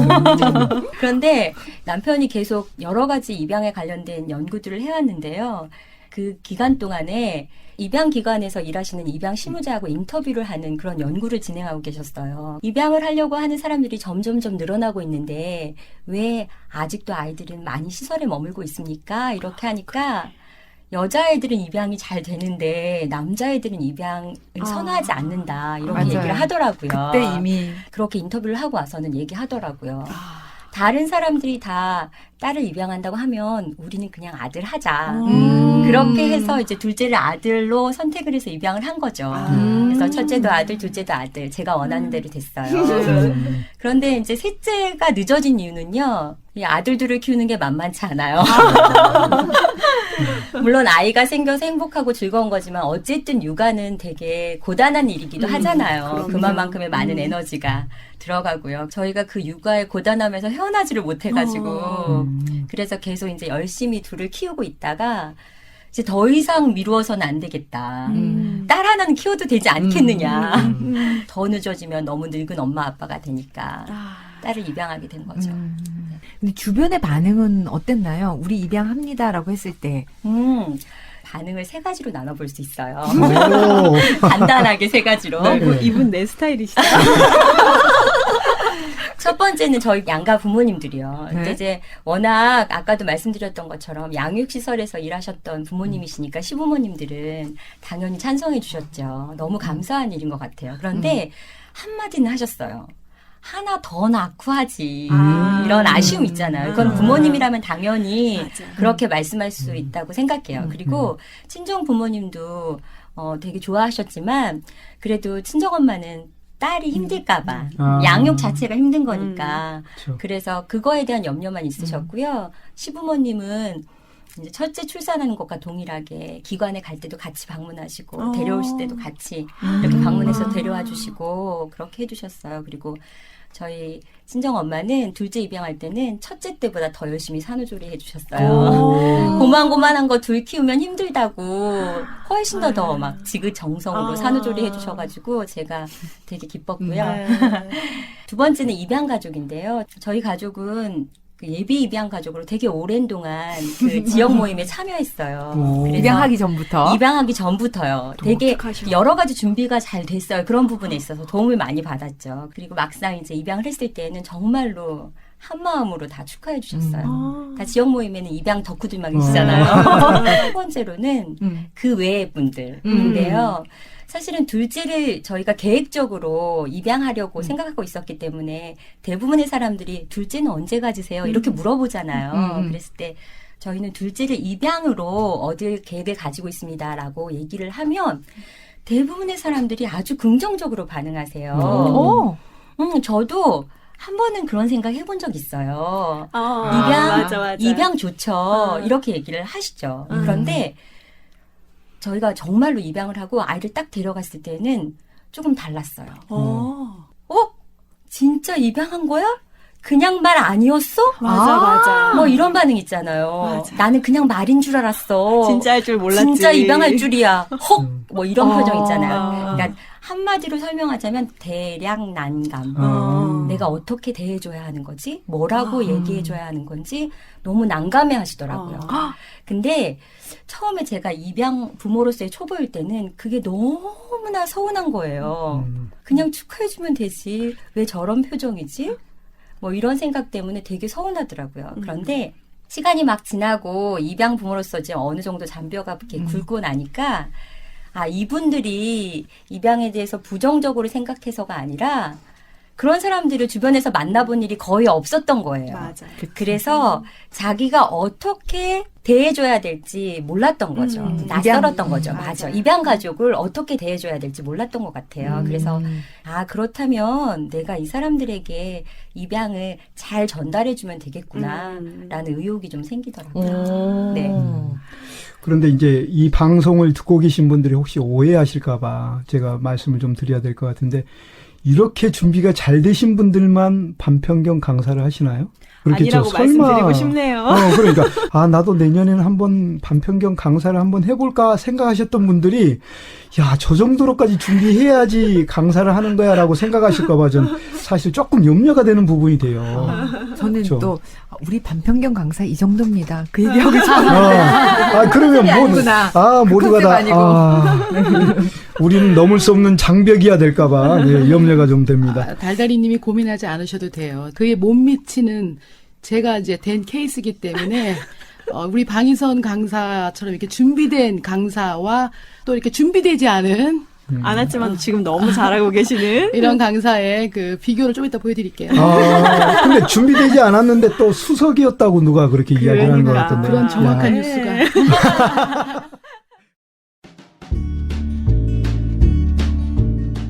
[SPEAKER 6] 그런데 남편이 계속 여러 가지 입양에 관련된 연구들을 해왔는데요. 그 기간 동안에 입양 기관에서 일하시는 입양 실무자하고 인터뷰를 하는 그런 연구를 진행하고 계셨어요. 입양을 하려고 하는 사람들이 점점점 늘어나고 있는데 왜 아직도 아이들은 많이 시설에 머물고 있습니까? 이렇게 하니까 여자애들은 입양이 잘 되는데 남자애들은 입양을 선호하지 않는다 이렇게
[SPEAKER 2] 맞아요.
[SPEAKER 6] 얘기를 하더라고요.
[SPEAKER 2] 그때 이미
[SPEAKER 6] 그렇게 인터뷰를 하고 와서는 얘기하더라고요. 다른 사람들이 다 딸을 입양한다고 하면 우리는 그냥 아들 하자. 그렇게 해서 이제 둘째를 아들로 선택을 해서 입양을 한 거죠. 그래서 첫째도 아들, 둘째도 아들. 제가 원하는 대로 됐어요. 그런데 이제 셋째가 늦어진 이유는요. 이 아들들을 키우는 게 만만치 않아요. 물론 아이가 생겨서 행복하고 즐거운 거지만 어쨌든 육아는 되게 고단한 일이기도 하잖아요. 그만큼의 많은 에너지가 들어가고요. 저희가 그 육아의 고단함에서 헤어나지를 못해가지고 그래서 계속 이제 열심히 둘을 키우고 있다가 이제 더 이상 미루어서는 안 되겠다. 딸 하나는 키워도 되지 않겠느냐. 더 늦어지면 너무 늙은 엄마 아빠가 되니까 딸을 입양하게 된 거죠.
[SPEAKER 2] 근데 주변의 반응은 어땠나요? 우리 입양합니다라고 했을 때.
[SPEAKER 6] 반응을 세 가지로 나눠볼 수 있어요.
[SPEAKER 1] 오.
[SPEAKER 6] 간단하게 세 가지로.
[SPEAKER 3] 이분 내 스타일이시죠?
[SPEAKER 6] 첫 번째는 저희 양가 부모님들이요.
[SPEAKER 2] 네.
[SPEAKER 6] 근데 이제 워낙 아까도 말씀드렸던 것처럼 양육시설에서 일하셨던 부모님이시니까 시부모님들은 당연히 찬성해 주셨죠. 너무 감사한 일인 것 같아요. 그런데 한마디는 하셨어요. 하나 더 낳고 하지. 이런 아쉬움 있잖아요. 그건 부모님이라면 당연히 그렇게 말씀할 수 있다고 생각해요. 그리고 친정 부모님도 되게 좋아하셨지만 그래도 친정엄마는 딸이 힘들까봐 양육 자체가 힘든 거니까
[SPEAKER 1] 그렇죠.
[SPEAKER 6] 그래서 그거에 대한 염려만 있으셨고요. 시부모님은 이제 첫째 출산하는 것과 동일하게 기관에 갈 때도 같이 방문하시고 데려오실 때도 같이 이렇게 방문해서 데려와 주시고 그렇게 해주셨어요. 그리고 저희 친정 엄마는 둘째 입양할 때는 첫째 때보다 더 열심히 산후조리 해주셨어요. 고만고만한 거 둘 키우면 힘들다고 훨씬 더 막 지극정성으로 산후조리 해주셔가지고 제가 되게 기뻤고요. 두 번째는 입양 가족인데요. 저희 가족은 그 예비 입양 가족으로 되게 오랜 동안 그 지역 모임에 참여했어요. 그래서
[SPEAKER 2] 입양하기 전부터.
[SPEAKER 6] 입양하기 전부터요. 되게
[SPEAKER 3] 독특하셔.
[SPEAKER 6] 여러 가지 준비가 잘 됐어요. 그런 부분에 있어서 도움을 많이 받았죠. 그리고 막상 이제 입양을 했을 때는 정말로 한 마음으로 다 축하해 주셨어요. 다 지역 모임에는 입양 덕후들만 계시잖아요. 세 번째로는 그 외의 분들인데요. 사실은 둘째를 저희가 계획적으로 입양하려고 생각하고 있었기 때문에 대부분의 사람들이 둘째는 언제 가지세요? 이렇게 물어보잖아요. 그랬을 때 저희는 둘째를 입양으로 얻을 계획을 가지고 있습니다라고 얘기를 하면 대부분의 사람들이 아주 긍정적으로 반응하세요. 저도 한 번은 그런 생각 해본 적 있어요. 입양 좋죠. 이렇게 얘기를 하시죠. 그런데 저희가 정말로 입양을 하고 아이를 딱 데려갔을 때는 조금 달랐어요. 진짜 입양한 거야? 그냥 말 아니었어?
[SPEAKER 3] 맞아, 맞아.
[SPEAKER 6] 뭐 이런 반응 있잖아요.
[SPEAKER 3] 맞아.
[SPEAKER 6] 나는 그냥 말인 줄 알았어.
[SPEAKER 3] 진짜 할 줄 몰랐지.
[SPEAKER 6] 진짜 입양할 줄이야. 헉! 뭐 이런 표정 있잖아요.
[SPEAKER 3] 아.
[SPEAKER 6] 그러니까 한마디로 설명하자면 대량 난감. 내가 어떻게 대해줘야 하는 거지? 뭐라고 얘기해줘야 하는 건지 너무 난감해 하시더라고요. 근데 처음에 제가 입양 부모로서의 초보일 때는 그게 너무나 서운한 거예요. 그냥 축하해주면 되지. 왜 저런 표정이지? 뭐 이런 생각 때문에 되게 서운하더라고요. 그런데 시간이 막 지나고 입양 부모로서 이제 어느 정도 잔뼈가 이렇게 굵고 나니까 아, 이분들이 입양에 대해서 부정적으로 생각해서가 아니라 그런 사람들을 주변에서 만나본 일이 거의 없었던 거예요.
[SPEAKER 3] 맞아.
[SPEAKER 6] 그래서 자기가 어떻게 대해줘야 될지 몰랐던 거죠. 낯설었던 거죠. 맞아. 입양 가족을 어떻게 대해줘야 될지 몰랐던 것 같아요. 그래서 아, 그렇다면 내가 이 사람들에게 입양을 잘 전달해주면 되겠구나라는 의욕이 좀 생기더라고요. 네.
[SPEAKER 1] 그런데 이제 이 방송을 듣고 계신 분들이 혹시 오해하실까봐 제가 말씀을 좀 드려야 될 것 같은데 이렇게 준비가 잘 되신 분들만 반평경 강사를 하시나요? 그렇게
[SPEAKER 3] 아니라고 말씀드리고 싶네요.
[SPEAKER 1] 그러니까 아 나도 내년에는 한번 반평경 강사를 한번 해볼까 생각하셨던 분들이 야 저 정도로까지 준비해야지 강사를 하는 거야라고 생각하실까봐 전 사실 조금 염려가 되는 부분이 돼요.
[SPEAKER 2] 저는
[SPEAKER 1] 그렇죠.
[SPEAKER 2] 또 우리 반평경 강사 이 정도입니다. 그 얘기하고 싶었는데
[SPEAKER 1] 그러면
[SPEAKER 2] 아니구나.
[SPEAKER 1] 모두가
[SPEAKER 2] 컨셉
[SPEAKER 1] 다
[SPEAKER 2] 아니고.
[SPEAKER 1] 우리는 넘을 수 없는 장벽이야 될까봐 염려가 좀 됩니다.
[SPEAKER 5] 달달이님이 고민하지 않으셔도 돼요. 그에 못 미치는 제가 이제 된 케이스이기 때문에 우리 방희선 강사처럼 이렇게 준비된 강사와 또 이렇게 준비되지 않은
[SPEAKER 3] 안 했지만 지금 너무 잘하고 계시는
[SPEAKER 5] 이런 강사의 그 비교를 좀 이따 보여드릴게요.
[SPEAKER 1] 근데 준비되지 않았는데 또 수석이었다고 누가 그렇게 이야기를 하는 것 같던데.
[SPEAKER 5] 그런 정확한
[SPEAKER 1] 야.
[SPEAKER 5] 뉴스가.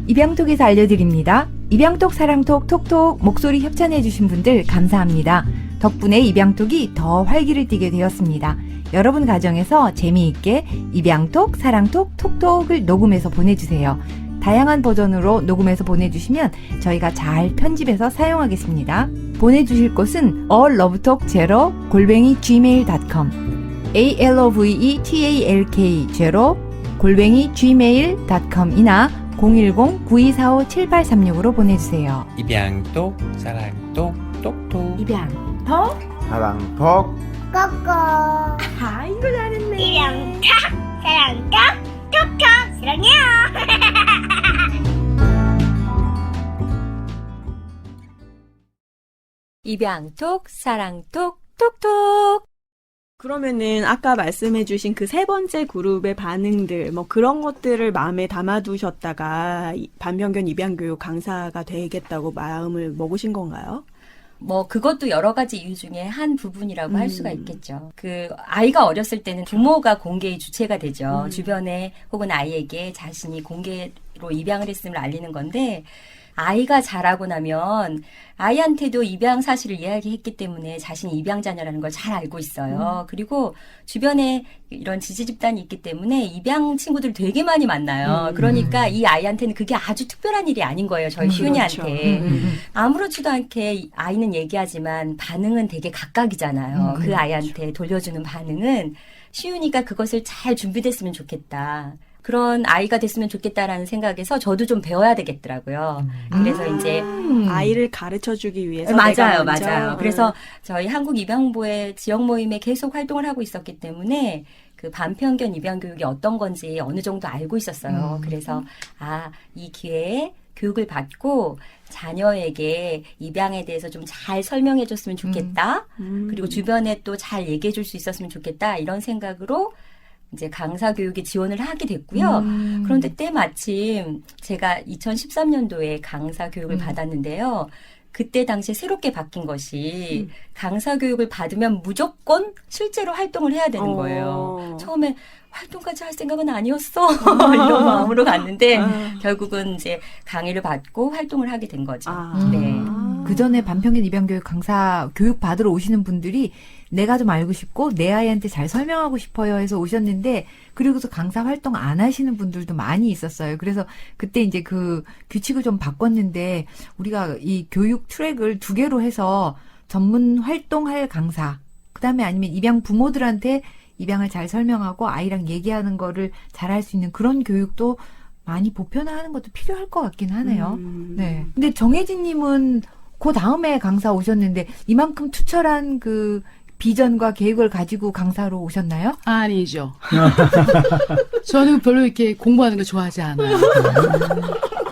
[SPEAKER 2] 입양톡에서 알려드립니다. 입양톡, 사랑톡, 톡톡 목소리 협찬해주신 분들 감사합니다. 덕분에 입양톡이 더 활기를 띠게 되었습니다. 여러분 가정에서 재미있게 입양톡, 사랑톡, 톡톡을 녹음해서 보내주세요. 다양한 버전으로 녹음해서 보내주시면 저희가 잘 편집해서 사용하겠습니다. 보내주실 곳은 alllovetalk0@gmail.com allovetalk0@gmail.com이나 010-9245-7836으로 보내주세요.
[SPEAKER 7] 입양똑 사랑똑 똑똑
[SPEAKER 2] 입양톡
[SPEAKER 8] 사랑톡
[SPEAKER 4] 꼬꼬.
[SPEAKER 2] 아 이거 잘했네.
[SPEAKER 4] 입양톡, 사랑톡, 톡톡, 사랑해요.
[SPEAKER 6] 입양톡, 사랑톡, 톡톡.
[SPEAKER 3] 그러면은 아까 말씀해주신 그 세 번째 그룹의 반응들 뭐 그런 것들을 마음에 담아두셨다가 반평균 입양교육 강사가 되겠다고 마음을 먹으신 건가요?
[SPEAKER 6] 뭐 그것도 여러 가지 이유 중에 한 부분이라고 할 수가 있겠죠. 그 아이가 어렸을 때는 부모가 공개의 주체가 되죠. 주변에 혹은 아이에게 자신이 공개로 입양을 했음을 알리는 건데 아이가 자라고 나면 아이한테도 입양 사실을 이야기했기 때문에 자신이 입양자녀라는 걸 잘 알고 있어요. 그리고 주변에 이런 지지 집단이 있기 때문에 입양 친구들 되게 많이 만나요. 그러니까 이 아이한테는 그게 아주 특별한 일이 아닌 거예요. 저희 시윤이한테. 아무렇지도 않게 아이는 얘기하지만 반응은 되게 각각이잖아요. 그 아이한테 돌려주는 반응은 시윤이가 그것을 잘 준비됐으면 좋겠다. 그런 아이가 됐으면 좋겠다라는 생각에서 저도 좀 배워야 되겠더라고요. 그래서 이제
[SPEAKER 3] 아이를 가르쳐주기 위해서
[SPEAKER 6] 맞아요,
[SPEAKER 3] 내가 먼저,
[SPEAKER 6] 맞아요. 그래서 저희 한국입양홍보의 지역 모임에 계속 활동을 하고 있었기 때문에 그 반편견 입양 교육이 어떤 건지 어느 정도 알고 있었어요. 그래서 이 기회에 교육을 받고 자녀에게 입양에 대해서 좀 잘 설명해 줬으면 좋겠다. 그리고 주변에 또 잘 얘기해 줄 수 있었으면 좋겠다. 이런 생각으로 이제 강사 교육에 지원을 하게 됐고요. 그런데 때마침 제가 2013년도에 강사 교육을 받았는데요. 그때 당시에 새롭게 바뀐 것이 강사 교육을 받으면 무조건 실제로 활동을 해야 되는 거예요. 처음에 활동까지 할 생각은 아니었어. 이런 마음으로 갔는데 결국은 이제 강의를 받고 활동을 하게 된 거죠. 네.
[SPEAKER 2] 그 전에 반평균 입양교육 강사 교육 받으러 오시는 분들이 내가 좀 알고 싶고 내 아이한테 잘 설명하고 싶어요 해서 오셨는데 그리고서 강사 활동 안 하시는 분들도 많이 있었어요. 그래서 그때 이제 그 규칙을 좀 바꿨는데 우리가 이 교육 트랙을 2개로 해서 전문 활동할 강사, 그다음에 아니면 입양 부모들한테 입양을 잘 설명하고 아이랑 얘기하는 거를 잘 할 수 있는 그런 교육도 많이 보편화하는 것도 필요할 것 같긴 하네요. 네. 근데 정혜진님은 그 다음에 강사 오셨는데 이만큼 투철한 그 비전과 계획을 가지고 강사로 오셨나요?
[SPEAKER 5] 아니죠. 저는 별로 이렇게 공부하는 거 좋아하지 않아요.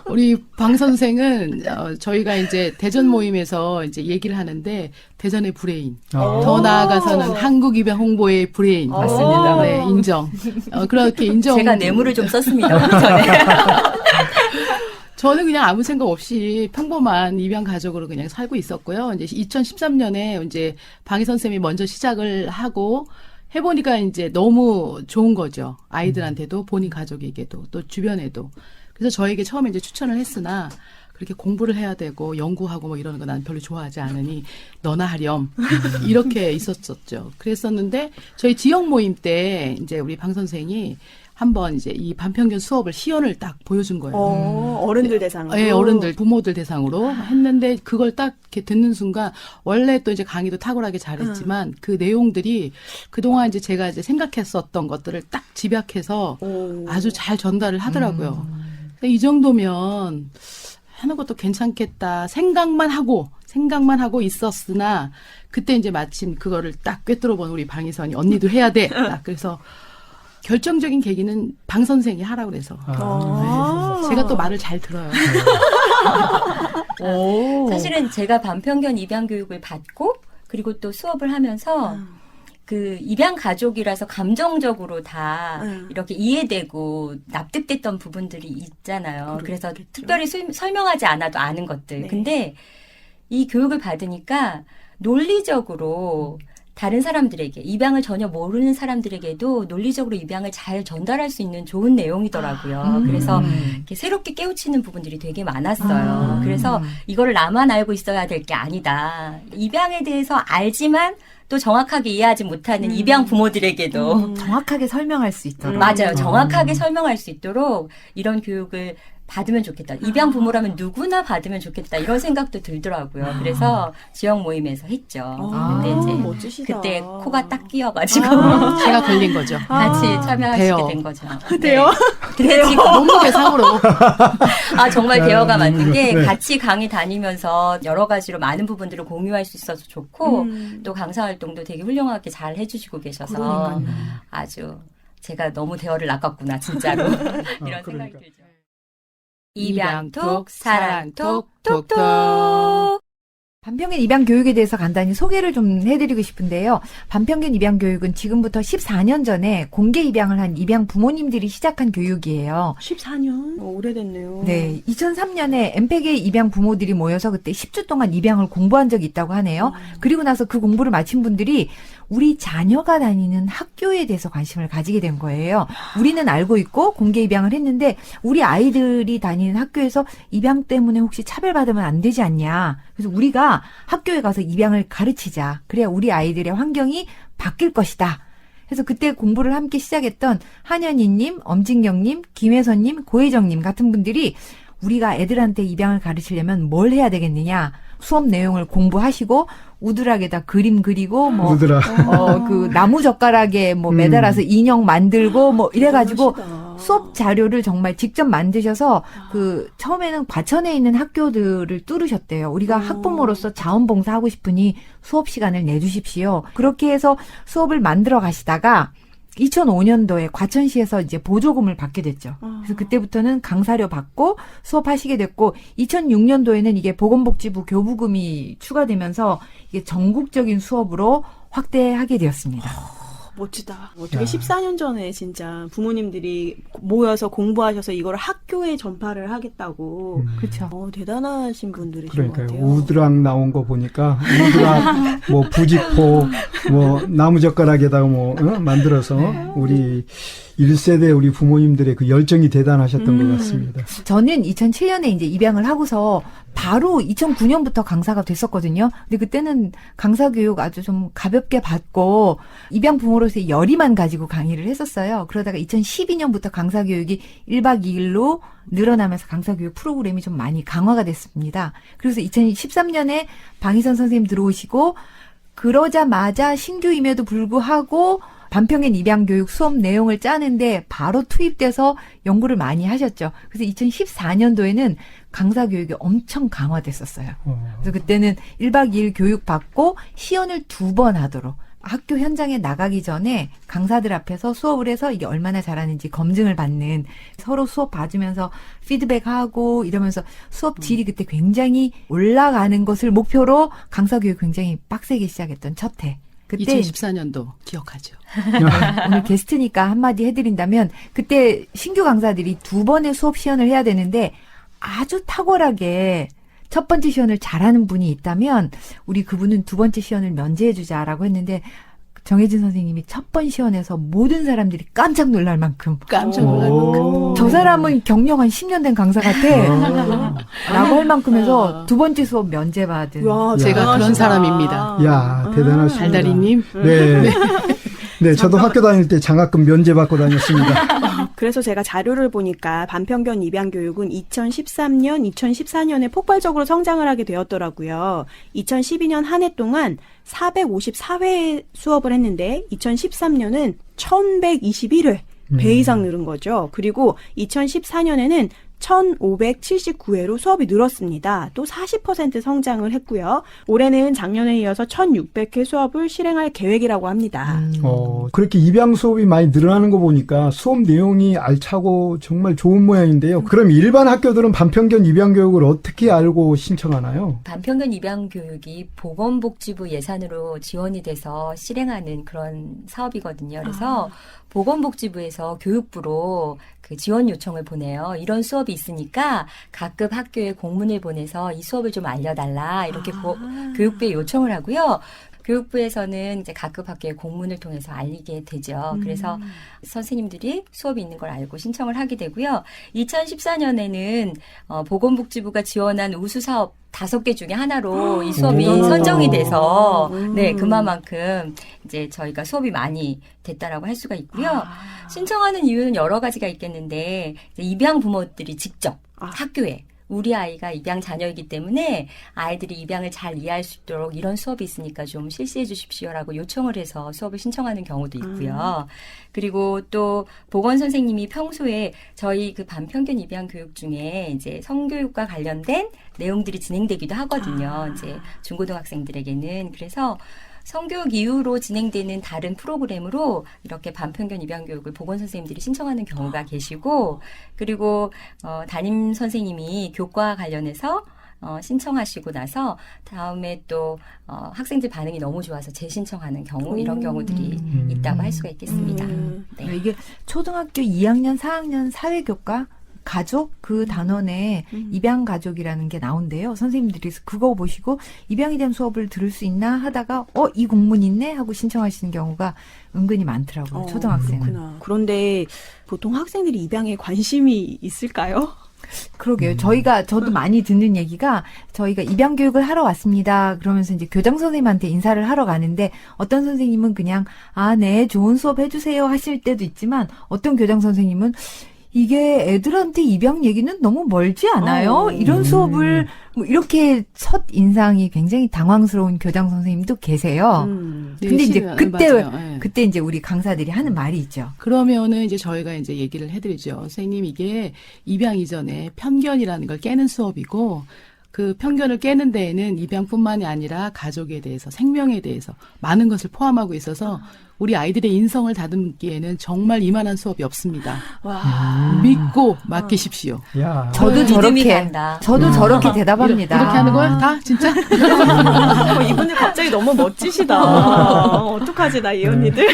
[SPEAKER 5] 우리 방 선생은 저희가 이제 대전 모임에서 이제 얘기를 하는데 대전의 브레인, 더 나아가서는 한국 입양 홍보의 브레인.
[SPEAKER 6] 맞습니다.
[SPEAKER 5] 네, 인정. 그렇게 인정.
[SPEAKER 6] 제가 뇌물을 좀 썼습니다. 오기 전에.
[SPEAKER 5] 저는 그냥 아무 생각 없이 평범한 입양 가족으로 그냥 살고 있었고요. 이제 2013년에 이제 방희 선생님이 먼저 시작을 하고 해보니까 이제 너무 좋은 거죠. 아이들한테도 본인 가족에게도 또 주변에도. 그래서 저에게 처음에 이제 추천을 했으나 그렇게 공부를 해야 되고 연구하고 뭐 이러는 거 난 별로 좋아하지 않으니 너나 하렴 이렇게 있었었죠. 그랬었는데 저희 지역 모임 때 이제 우리 방 선생이 한번 이제 이 반평균 수업을 시연을 딱 보여준 거예요.
[SPEAKER 3] 어른들 대상으로.
[SPEAKER 5] 네, 어른들, 부모들 대상으로 했는데 그걸 딱 이렇게 듣는 순간 원래 또 이제 강의도 탁월하게 잘했지만 그 내용들이 그동안 이제 제가 이제 생각했었던 것들을 딱 집약해서 아주 잘 전달을 하더라고요. 이 정도면 하는 것도 괜찮겠다 생각만 하고 있었으나 그때 이제 마침 그거를 딱 꿰뚫어 본 우리 방희선이 언니도 해야 돼. 딱 그래서 결정적인 계기는 방 선생이 하라고 그래서. 네. 제가 또 말을 잘 들어요.
[SPEAKER 6] 사실은 제가 반평균 입양 교육을 받고 그리고 또 수업을 하면서 그 입양 가족이라서 감정적으로 다 이렇게 이해되고 납득됐던 부분들이 있잖아요. 그래서 특별히 설명하지 않아도 아는 것들.
[SPEAKER 3] 네.
[SPEAKER 6] 근데 이 교육을 받으니까 논리적으로 다른 사람들에게, 입양을 전혀 모르는 사람들에게도 논리적으로 입양을 잘 전달할 수 있는 좋은 내용이더라고요. 그래서 이렇게 새롭게 깨우치는 부분들이 되게 많았어요. 그래서 이거를 나만 알고 있어야 될 게 아니다. 입양에 대해서 알지만 또 정확하게 이해하지 못하는 입양 부모들에게도
[SPEAKER 2] 정확하게 설명할 수 있도록.
[SPEAKER 6] 맞아요. 정확하게 설명할 수 있도록 이런 교육을 받으면 좋겠다. 입양 부모라면 누구나 받으면 좋겠다. 이런 생각도 들더라고요. 그래서 지역 모임에서 했죠. 근데 이제
[SPEAKER 3] 멋지시다.
[SPEAKER 6] 그때 코가 딱 끼어가지고
[SPEAKER 5] 제가 걸린 거죠.
[SPEAKER 6] 같이 참여하시게
[SPEAKER 5] 대여.
[SPEAKER 6] 된 거죠.
[SPEAKER 3] 대여?
[SPEAKER 6] 근데 지금
[SPEAKER 5] 몸무게 상으로.
[SPEAKER 6] 정말 대여가 맞는 게
[SPEAKER 1] 네.
[SPEAKER 6] 같이 강의 다니면서 여러 가지로 많은 부분들을 공유할 수 있어서 좋고 또 강사 활동도 되게 훌륭하게 잘 해주시고 계셔서 아주 제가 너무 대여를 낚았구나 진짜로 이런 생각이 들죠. 입양톡 사랑톡 톡톡.
[SPEAKER 2] 반평균 입양 교육에 대해서 간단히 소개를 좀 해드리고 싶은데요. 반평균 입양 교육은 지금부터 14년 전에 공개 입양을 한 입양 부모님들이 시작한 교육이에요.
[SPEAKER 3] 14년? 오래됐네요.
[SPEAKER 2] 네, 2003년에 엠팩의 입양 부모들이 모여서 그때 10주 동안 입양을 공부한 적이 있다고 하네요. 그리고 나서 그 공부를 마친 분들이 우리 자녀가 다니는 학교에 대해서 관심을 가지게 된 거예요. 우리는 알고 있고 공개 입양을 했는데 우리 아이들이 다니는 학교에서 입양 때문에 혹시 차별받으면 안 되지 않냐. 그래서 우리가 학교에 가서 입양을 가르치자. 그래야 우리 아이들의 환경이 바뀔 것이다. 그래서 그때 공부를 함께 시작했던 한현희님, 엄진경님, 김혜선님, 고혜정님 같은 분들이 우리가 애들한테 입양을 가르치려면 뭘 해야 되겠느냐. 수업 내용을 공부하시고 우드락에다 그림 그리고 뭐 그 나무 젓가락에 뭐 매달아서 인형 만들고 뭐 이래가지고 수업 자료를 정말 직접 만드셔서 그 처음에는 과천에 있는 학교들을 뚫으셨대요. 우리가 학부모로서 자원봉사하고 싶으니 수업 시간을 내주십시오. 그렇게 해서 수업을 만들어 가시다가 2005년도에 과천시에서 이제 보조금을 받게 됐죠. 그래서 그때부터는 강사료 받고 수업하시게 됐고 2006년도에는 이게 보건복지부 교부금이 추가되면서 이게 전국적인 수업으로 확대하게 되었습니다.
[SPEAKER 3] 멋지다. 어떻게 14년 전에 진짜 부모님들이 모여서 공부하셔서 이걸 학교에 전파를 하겠다고.
[SPEAKER 2] 그렇죠.
[SPEAKER 3] 대단하신 분들이신
[SPEAKER 1] 그러니까요.
[SPEAKER 3] 것 같아요.
[SPEAKER 1] 우드락 나온 거 보니까 우드락 뭐 부직포 뭐 나무젓가락에다가 뭐 만들어서 우리 1세대 우리 부모님들의 그 열정이 대단하셨던 것 같습니다.
[SPEAKER 2] 저는 2007년에 이제 입양을 하고서 바로 2009년부터 강사가 됐었거든요. 근데 그때는 강사 교육 아주 좀 가볍게 받고 입양 부모로서의 열의만 가지고 강의를 했었어요. 그러다가 2012년부터 강사 교육이 1박 2일로 늘어나면서 강사 교육 프로그램이 좀 많이 강화가 됐습니다. 그래서 2013년에 방희선 선생님 들어오시고 그러자마자 신규임에도 불구하고 반평균 입양교육 수업 내용을 짜는데 바로 투입돼서 연구를 많이 하셨죠. 그래서 2014년도에는 강사 교육이 엄청 강화됐었어요. 그래서 그때는 1박 2일 교육 받고 시연을 2번 하도록 학교 현장에 나가기 전에 강사들 앞에서 수업을 해서 이게 얼마나 잘하는지 검증을 받는 서로 수업 봐주면서 피드백하고 이러면서 수업 질이 그때 굉장히 올라가는 것을 목표로 강사 교육 굉장히 빡세게 시작했던 첫 해. 그때
[SPEAKER 5] 2014년도 기억하죠.
[SPEAKER 2] 오늘 게스트니까 한마디 해드린다면 그때 신규 강사들이 2번의 수업 시연을 해야 되는데 아주 탁월하게 첫 번째 시연을 잘하는 분이 있다면 우리 그분은 2번째 시연을 면제해주자라고 했는데 정혜진 선생님이 첫 번 시연에서 모든 사람들이 깜짝 놀랄 만큼
[SPEAKER 5] 깜짝 놀랄 만큼.
[SPEAKER 2] 저 사람은 경력 한 10년 된 강사 같아 라고 할 만큼 해서 2번째 수업 면제받은
[SPEAKER 3] 와,
[SPEAKER 5] 제가 그런
[SPEAKER 3] 대단하시다.
[SPEAKER 5] 사람입니다.
[SPEAKER 1] 야, 대단하십니다.
[SPEAKER 5] 달달이님.
[SPEAKER 1] 네. 네, 저도 학교 다닐 때 장학금 면제받고 다녔습니다.
[SPEAKER 3] 그래서 제가 자료를 보니까 반평균 입양교육은 2013년, 2014년에 폭발적으로 성장을 하게 되었더라고요. 2012년 한 해 동안 454회 수업을 했는데 2013년은 1121회. 배 이상 늘은 거죠. 그리고 2014년에는 1579회로 수업이 늘었습니다. 또 40% 성장을 했고요. 올해는 작년에 이어서 1600회 수업을 실행할 계획이라고 합니다.
[SPEAKER 1] 그렇게 입양 수업이 많이 늘어나는 거 보니까 수업 내용이 알차고 정말 좋은 모양인데요. 그럼 일반 학교들은 반평균 입양 교육을 어떻게 알고 신청하나요?
[SPEAKER 6] 반평균 입양 교육이 보건복지부 예산으로 지원이 돼서 실행하는 그런 사업이거든요. 그래서 보건복지부에서 교육부로 그 지원 요청을 보내요. 이런 수업이 있으니까 각급 학교에 공문을 보내서 이 수업을 좀 알려달라 이렇게 교육부에 요청을 하고요. 교육부에서는 이제 각급 학교에 공문을 통해서 알리게 되죠. 그래서 선생님들이 수업이 있는 걸 알고 신청을 하게 되고요. 2014년에는 보건복지부가 지원한 우수 사업 5개 중에 하나로 이 수업이 선정이 돼서 네, 그만큼 이제 저희가 수업이 많이 됐다라고 할 수가 있고요. 신청하는 이유는 여러 가지가 있겠는데 이제 입양 부모들이 직접 학교에 우리 아이가 입양 자녀이기 때문에 아이들이 입양을 잘 이해할 수 있도록 이런 수업이 있으니까 좀 실시해 주십시오라고 요청을 해서 수업을 신청하는 경우도 있고요. 그리고 또 보건 선생님이 평소에 저희 그 반평균 입양 교육 중에 이제 성교육과 관련된 내용들이 진행되기도 하거든요. 이제 중고등학생들에게는. 그래서 성교육 이후로 진행되는 다른 프로그램으로 이렇게 반평균 입양 교육을 보건 선생님들이 신청하는 경우가 계시고, 그리고 담임 선생님이 교과 관련해서 신청하시고 나서 다음에 또 학생들 반응이 너무 좋아서 재신청하는 경우, 이런 경우들이 있다고 할 수가 있겠습니다. 네.
[SPEAKER 2] 이게 초등학교 2학년, 4학년 사회교과 가족 그 단원에 입양 가족이라는 게 나온대요. 선생님들이 그거 보시고 입양에 대한 수업을 들을 수 있나 하다가 이 공문 있네 하고 신청하시는 경우가 은근히 많더라고요. 초등학생은.
[SPEAKER 3] 그렇구나. 그런데 보통 학생들이 입양에 관심이 있을까요?
[SPEAKER 2] 그러게요. 저도 많이 듣는 얘기가 저희가 입양 교육을 하러 왔습니다. 그러면서 이제 교장 선생님한테 인사를 하러 가는데 어떤 선생님은 그냥 네, 좋은 수업 해주세요 하실 때도 있지만 어떤 교장 선생님은 이게 애들한테 입양 얘기는 너무 멀지 않아요? 이런 수업을 뭐 이렇게 첫 인상이 굉장히 당황스러운 교장 선생님도 계세요. 근데 이제 그때 이제 우리 강사들이 하는 말이 있죠.
[SPEAKER 5] 그러면은 이제 저희가 이제 얘기를 해드리죠. 선생님, 이게 입양 이전에 편견이라는 걸 깨는 수업이고, 그 편견을 깨는 데에는 입양뿐만이 아니라 가족에 대해서, 생명에 대해서 많은 것을 포함하고 있어서 우리 아이들의 인성을 다듬기에는 정말 이만한 수업이 없습니다. 믿고 맡기십시오.
[SPEAKER 1] 야.
[SPEAKER 2] 저도
[SPEAKER 6] 믿음이
[SPEAKER 2] 저렇게
[SPEAKER 6] 간다.
[SPEAKER 2] 저렇게 대답합니다.
[SPEAKER 5] 이렇게 하는 거야? 다? 진짜?
[SPEAKER 3] 이분들 갑자기 너무 멋지시다. 어떡하지, 나 이 언니들.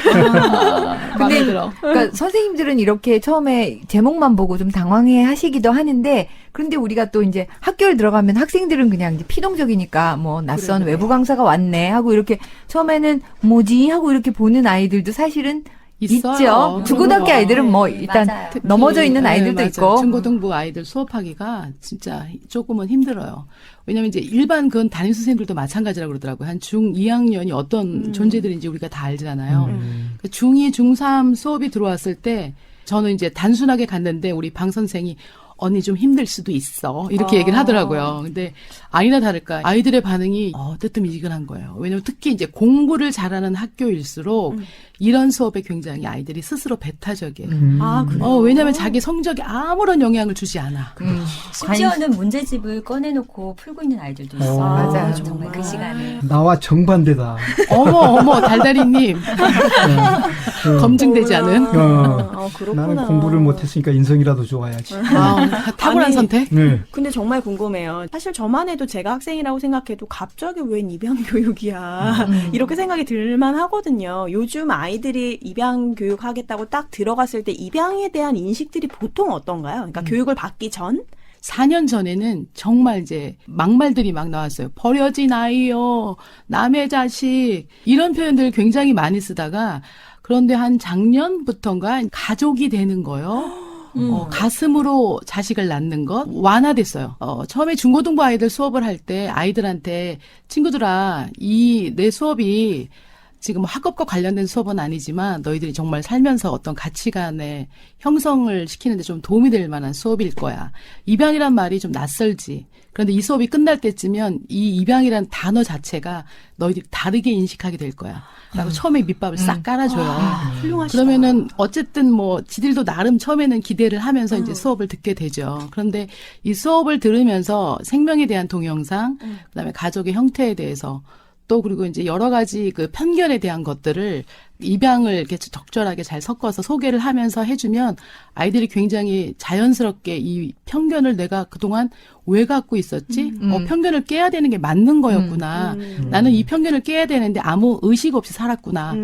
[SPEAKER 5] 마음에 들어.
[SPEAKER 2] 그러니까 선생님들은 이렇게 처음에 제목만 보고 좀 당황해 하시기도 하는데, 그런데 우리가 또 이제 학교를 들어가면 학생들은 그냥 이제 피동적이니까 뭐 낯선 외부 강사가 왔네 하고 이렇게 처음에는 뭐지 하고 이렇게 보는 아이들도 사실은
[SPEAKER 5] 있어요.
[SPEAKER 2] 있죠. 중고등학교 아이들은 뭐 일단
[SPEAKER 6] 맞아요.
[SPEAKER 2] 넘어져 있는 아이들도
[SPEAKER 5] 맞아요.
[SPEAKER 2] 있고.
[SPEAKER 5] 중고등부 아이들 수업하기가 진짜 조금은 힘들어요. 왜냐면 이제 일반 그건 담임 선생님들도 마찬가지라고 그러더라고요. 한 중 2학년이 어떤 존재들인지 우리가 다 알잖아요. 그 중2, 중3 수업이 들어왔을 때 저는 이제 단순하게 갔는데 우리 방 선생이 언니 좀 힘들 수도 있어. 이렇게 얘기를 하더라고요. 근데 아니나 다를까 아이들의 반응이 뜨뜻미지근한 거예요. 왜냐면 특히 이제 공부를 잘하는 학교일수록 이런 수업에 굉장히 아이들이 스스로 배타적이에요.
[SPEAKER 3] 아, 그래요?
[SPEAKER 5] 왜냐면 자기 성적에 아무런 영향을 주지 않아.
[SPEAKER 6] 심지어는 문제집을 꺼내놓고 풀고 있는 아이들도 있어요.
[SPEAKER 2] 맞아요.
[SPEAKER 6] 정말 그 시간에.
[SPEAKER 1] 나와 정반대다.
[SPEAKER 5] 어머, 달달이님. 검증되지 않은.
[SPEAKER 3] 그렇구나.
[SPEAKER 1] 나는 공부를 못했으니까 인성이라도 좋아야지.
[SPEAKER 5] 탁월한
[SPEAKER 3] 아니,
[SPEAKER 5] 선택?
[SPEAKER 1] 네.
[SPEAKER 3] 근데 정말 궁금해요. 사실 저만 해도 제가 학생이라고 생각해도 갑자기 웬 입양 교육이야. 이렇게 생각이 들만 하거든요. 요즘 아이들이 입양 교육 하겠다고 딱 들어갔을 때 입양에 대한 인식들이 보통 어떤가요? 그러니까 교육을 받기 전?
[SPEAKER 5] 4년 전에는 정말 이제 막말들이 막 나왔어요. 버려진 아이요, 남의 자식, 이런 표현들을 굉장히 많이 쓰다가 그런데 한 작년부터인가 가족이 되는 거요. 가슴으로 자식을 낳는 것 완화됐어요. 처음에 중고등부 아이들 수업을 할 때 아이들한테 친구들아, 내 수업이 지금 학업과 관련된 수업은 아니지만 너희들이 정말 살면서 어떤 가치관의 형성을 시키는데 좀 도움이 될 만한 수업일 거야. 입양이란 말이 좀 낯설지. 그런데 이 수업이 끝날 때쯤면 이 입양이란 단어 자체가 너희들이 다르게 인식하게 될 거야. 라고 처음에 밑밥을 싹 깔아줘요.
[SPEAKER 3] 훌륭하시다.
[SPEAKER 5] 그러면은 어쨌든 뭐 지들도 나름 처음에는 기대를 하면서 이제 수업을 듣게 되죠. 그런데 이 수업을 들으면서 생명에 대한 동영상, 그다음에 가족의 형태에 대해서 또 그리고 이제 여러 가지 그 편견에 대한 것들을 입양을 이렇게 적절하게 잘 섞어서 소개를 하면서 해주면 아이들이 굉장히 자연스럽게 이 편견을 내가 그동안 왜 갖고 있었지? 편견을 깨야 되는 게 맞는 거였구나. 나는 이 편견을 깨야 되는데 아무 의식 없이 살았구나.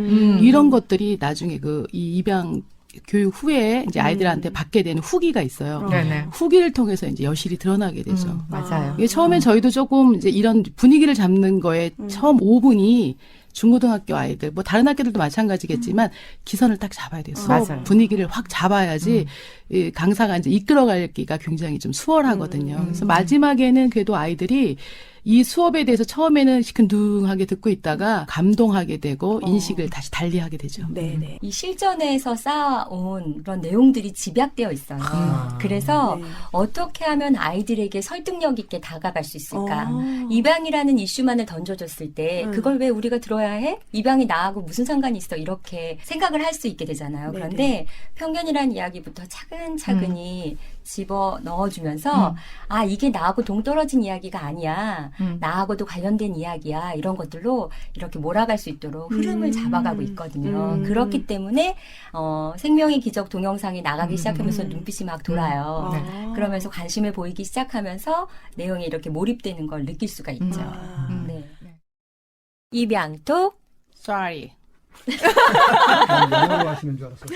[SPEAKER 5] 이런 것들이 나중에 이 입양 교육 후에 이제 아이들한테 받게 되는 후기가 있어요.
[SPEAKER 2] 네네.
[SPEAKER 5] 후기를 통해서 이제 여실히 드러나게 되죠.
[SPEAKER 2] 맞아요.
[SPEAKER 5] 이게 처음에 저희도 조금 이제 이런 분위기를 잡는 거에 처음 5분이 중고등학교 아이들, 뭐 다른 학교들도 마찬가지겠지만 기선을 딱 잡아야 돼요. 수업
[SPEAKER 2] 맞아요.
[SPEAKER 5] 분위기를 확 잡아야지 이 강사가 이제 이끌어가기가 굉장히 좀 수월하거든요. 그래서 마지막에는 그래도 아이들이 이 수업에 대해서 처음에는 시큰둥하게 듣고 있다가 감동하게 되고 인식을 다시 달리하게 되죠.
[SPEAKER 3] 네네.
[SPEAKER 6] 이 실전에서 쌓아온 그런 내용들이 집약되어 있어요. 그래서
[SPEAKER 3] 네.
[SPEAKER 6] 어떻게 하면 아이들에게 설득력 있게 다가갈 수 있을까? 입양이라는 이슈만을 던져줬을 때 그걸 왜 우리가 들어야 해? 입양이 나하고 무슨 상관이 있어? 이렇게 생각을 할 수 있게 되잖아요.
[SPEAKER 3] 네네.
[SPEAKER 6] 그런데 편견이라는 이야기부터 차근차근히 집어 넣어주면서 이게 나하고 동떨어진 이야기가 아니야. 나하고도 관련된 이야기야. 이런 것들로 이렇게 몰아갈 수 있도록 흐름을 잡아가고 있거든요. 그렇기 때문에 생명의 기적 동영상이 나가기 시작하면서 눈빛이 막 돌아요. 그러면서 관심을 보이기 시작하면서 내용에 이렇게 몰입되는 걸 느낄 수가 있죠. 네. 입양톡
[SPEAKER 5] Sorry.
[SPEAKER 1] 영어로 하시는 줄 알았어.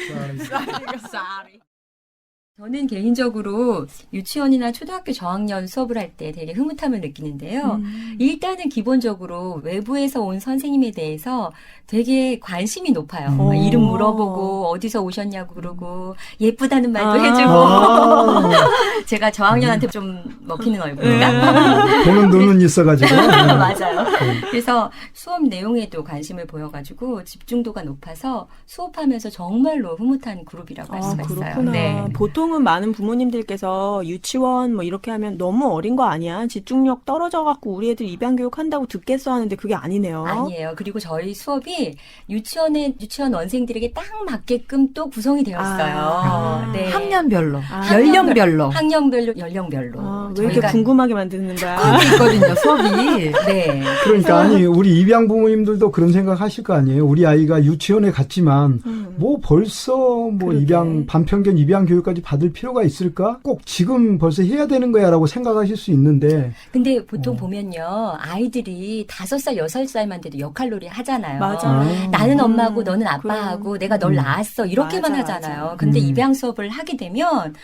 [SPEAKER 6] 저는 개인적으로 유치원이나 초등학교 저학년 수업을 할 때 되게 흐뭇함을 느끼는데요. 일단은 기본적으로 외부에서 온 선생님에 대해서 되게 관심이 높아요. 막 이름 물어보고 어디서 오셨냐고 그러고 예쁘다는 말도 해주고 제가 저학년한테 좀 먹히는 얼굴인가?
[SPEAKER 1] 보는 눈은 있어가지고.
[SPEAKER 6] 맞아요. 그래서 수업 내용에도 관심을 보여가지고 집중도가 높아서 수업하면서 정말로 흐뭇한 그룹이라고 할 수가 있어요.
[SPEAKER 3] 그렇구나.
[SPEAKER 6] 네.
[SPEAKER 3] 보통은 많은 부모님들께서 유치원 뭐 이렇게 하면 너무 어린 거 아니야? 집중력 떨어져갖고 우리 애들 입양교육 한다고 듣겠어 하는데 그게 아니네요.
[SPEAKER 6] 아니에요. 그리고 저희 수업이 유치원 원생들에게 딱 맞게끔 또 구성이 되어 있어요. 네.
[SPEAKER 2] 학년별로, 연령별로.
[SPEAKER 6] 학년별로, 연령별로.
[SPEAKER 3] 왜 이렇게 궁금하게 만드는 거야?
[SPEAKER 2] 수업이 있거든요, 수업이.
[SPEAKER 6] 네.
[SPEAKER 1] 그러니까 아니 우리 입양 부모님들도 그런 생각 하실 거 아니에요. 우리 아이가 유치원에 갔지만 뭐 벌써 뭐
[SPEAKER 3] 그러게.
[SPEAKER 1] 입양 반편견 입양 교육까지 받을 필요가 있을까? 꼭 지금 벌써 해야 되는 거야라고 생각하실 수 있는데
[SPEAKER 6] 근데 보통 보면요. 아이들이 5살, 6살만 돼도 역할놀이 하잖아요.
[SPEAKER 3] 맞아.
[SPEAKER 6] 나는 엄마고 너는 아빠하고
[SPEAKER 3] 그래.
[SPEAKER 6] 내가 널 낳았어. 이렇게만
[SPEAKER 3] 맞아,
[SPEAKER 6] 하잖아요.
[SPEAKER 3] 맞아.
[SPEAKER 6] 근데 입양 수업을 하게 되면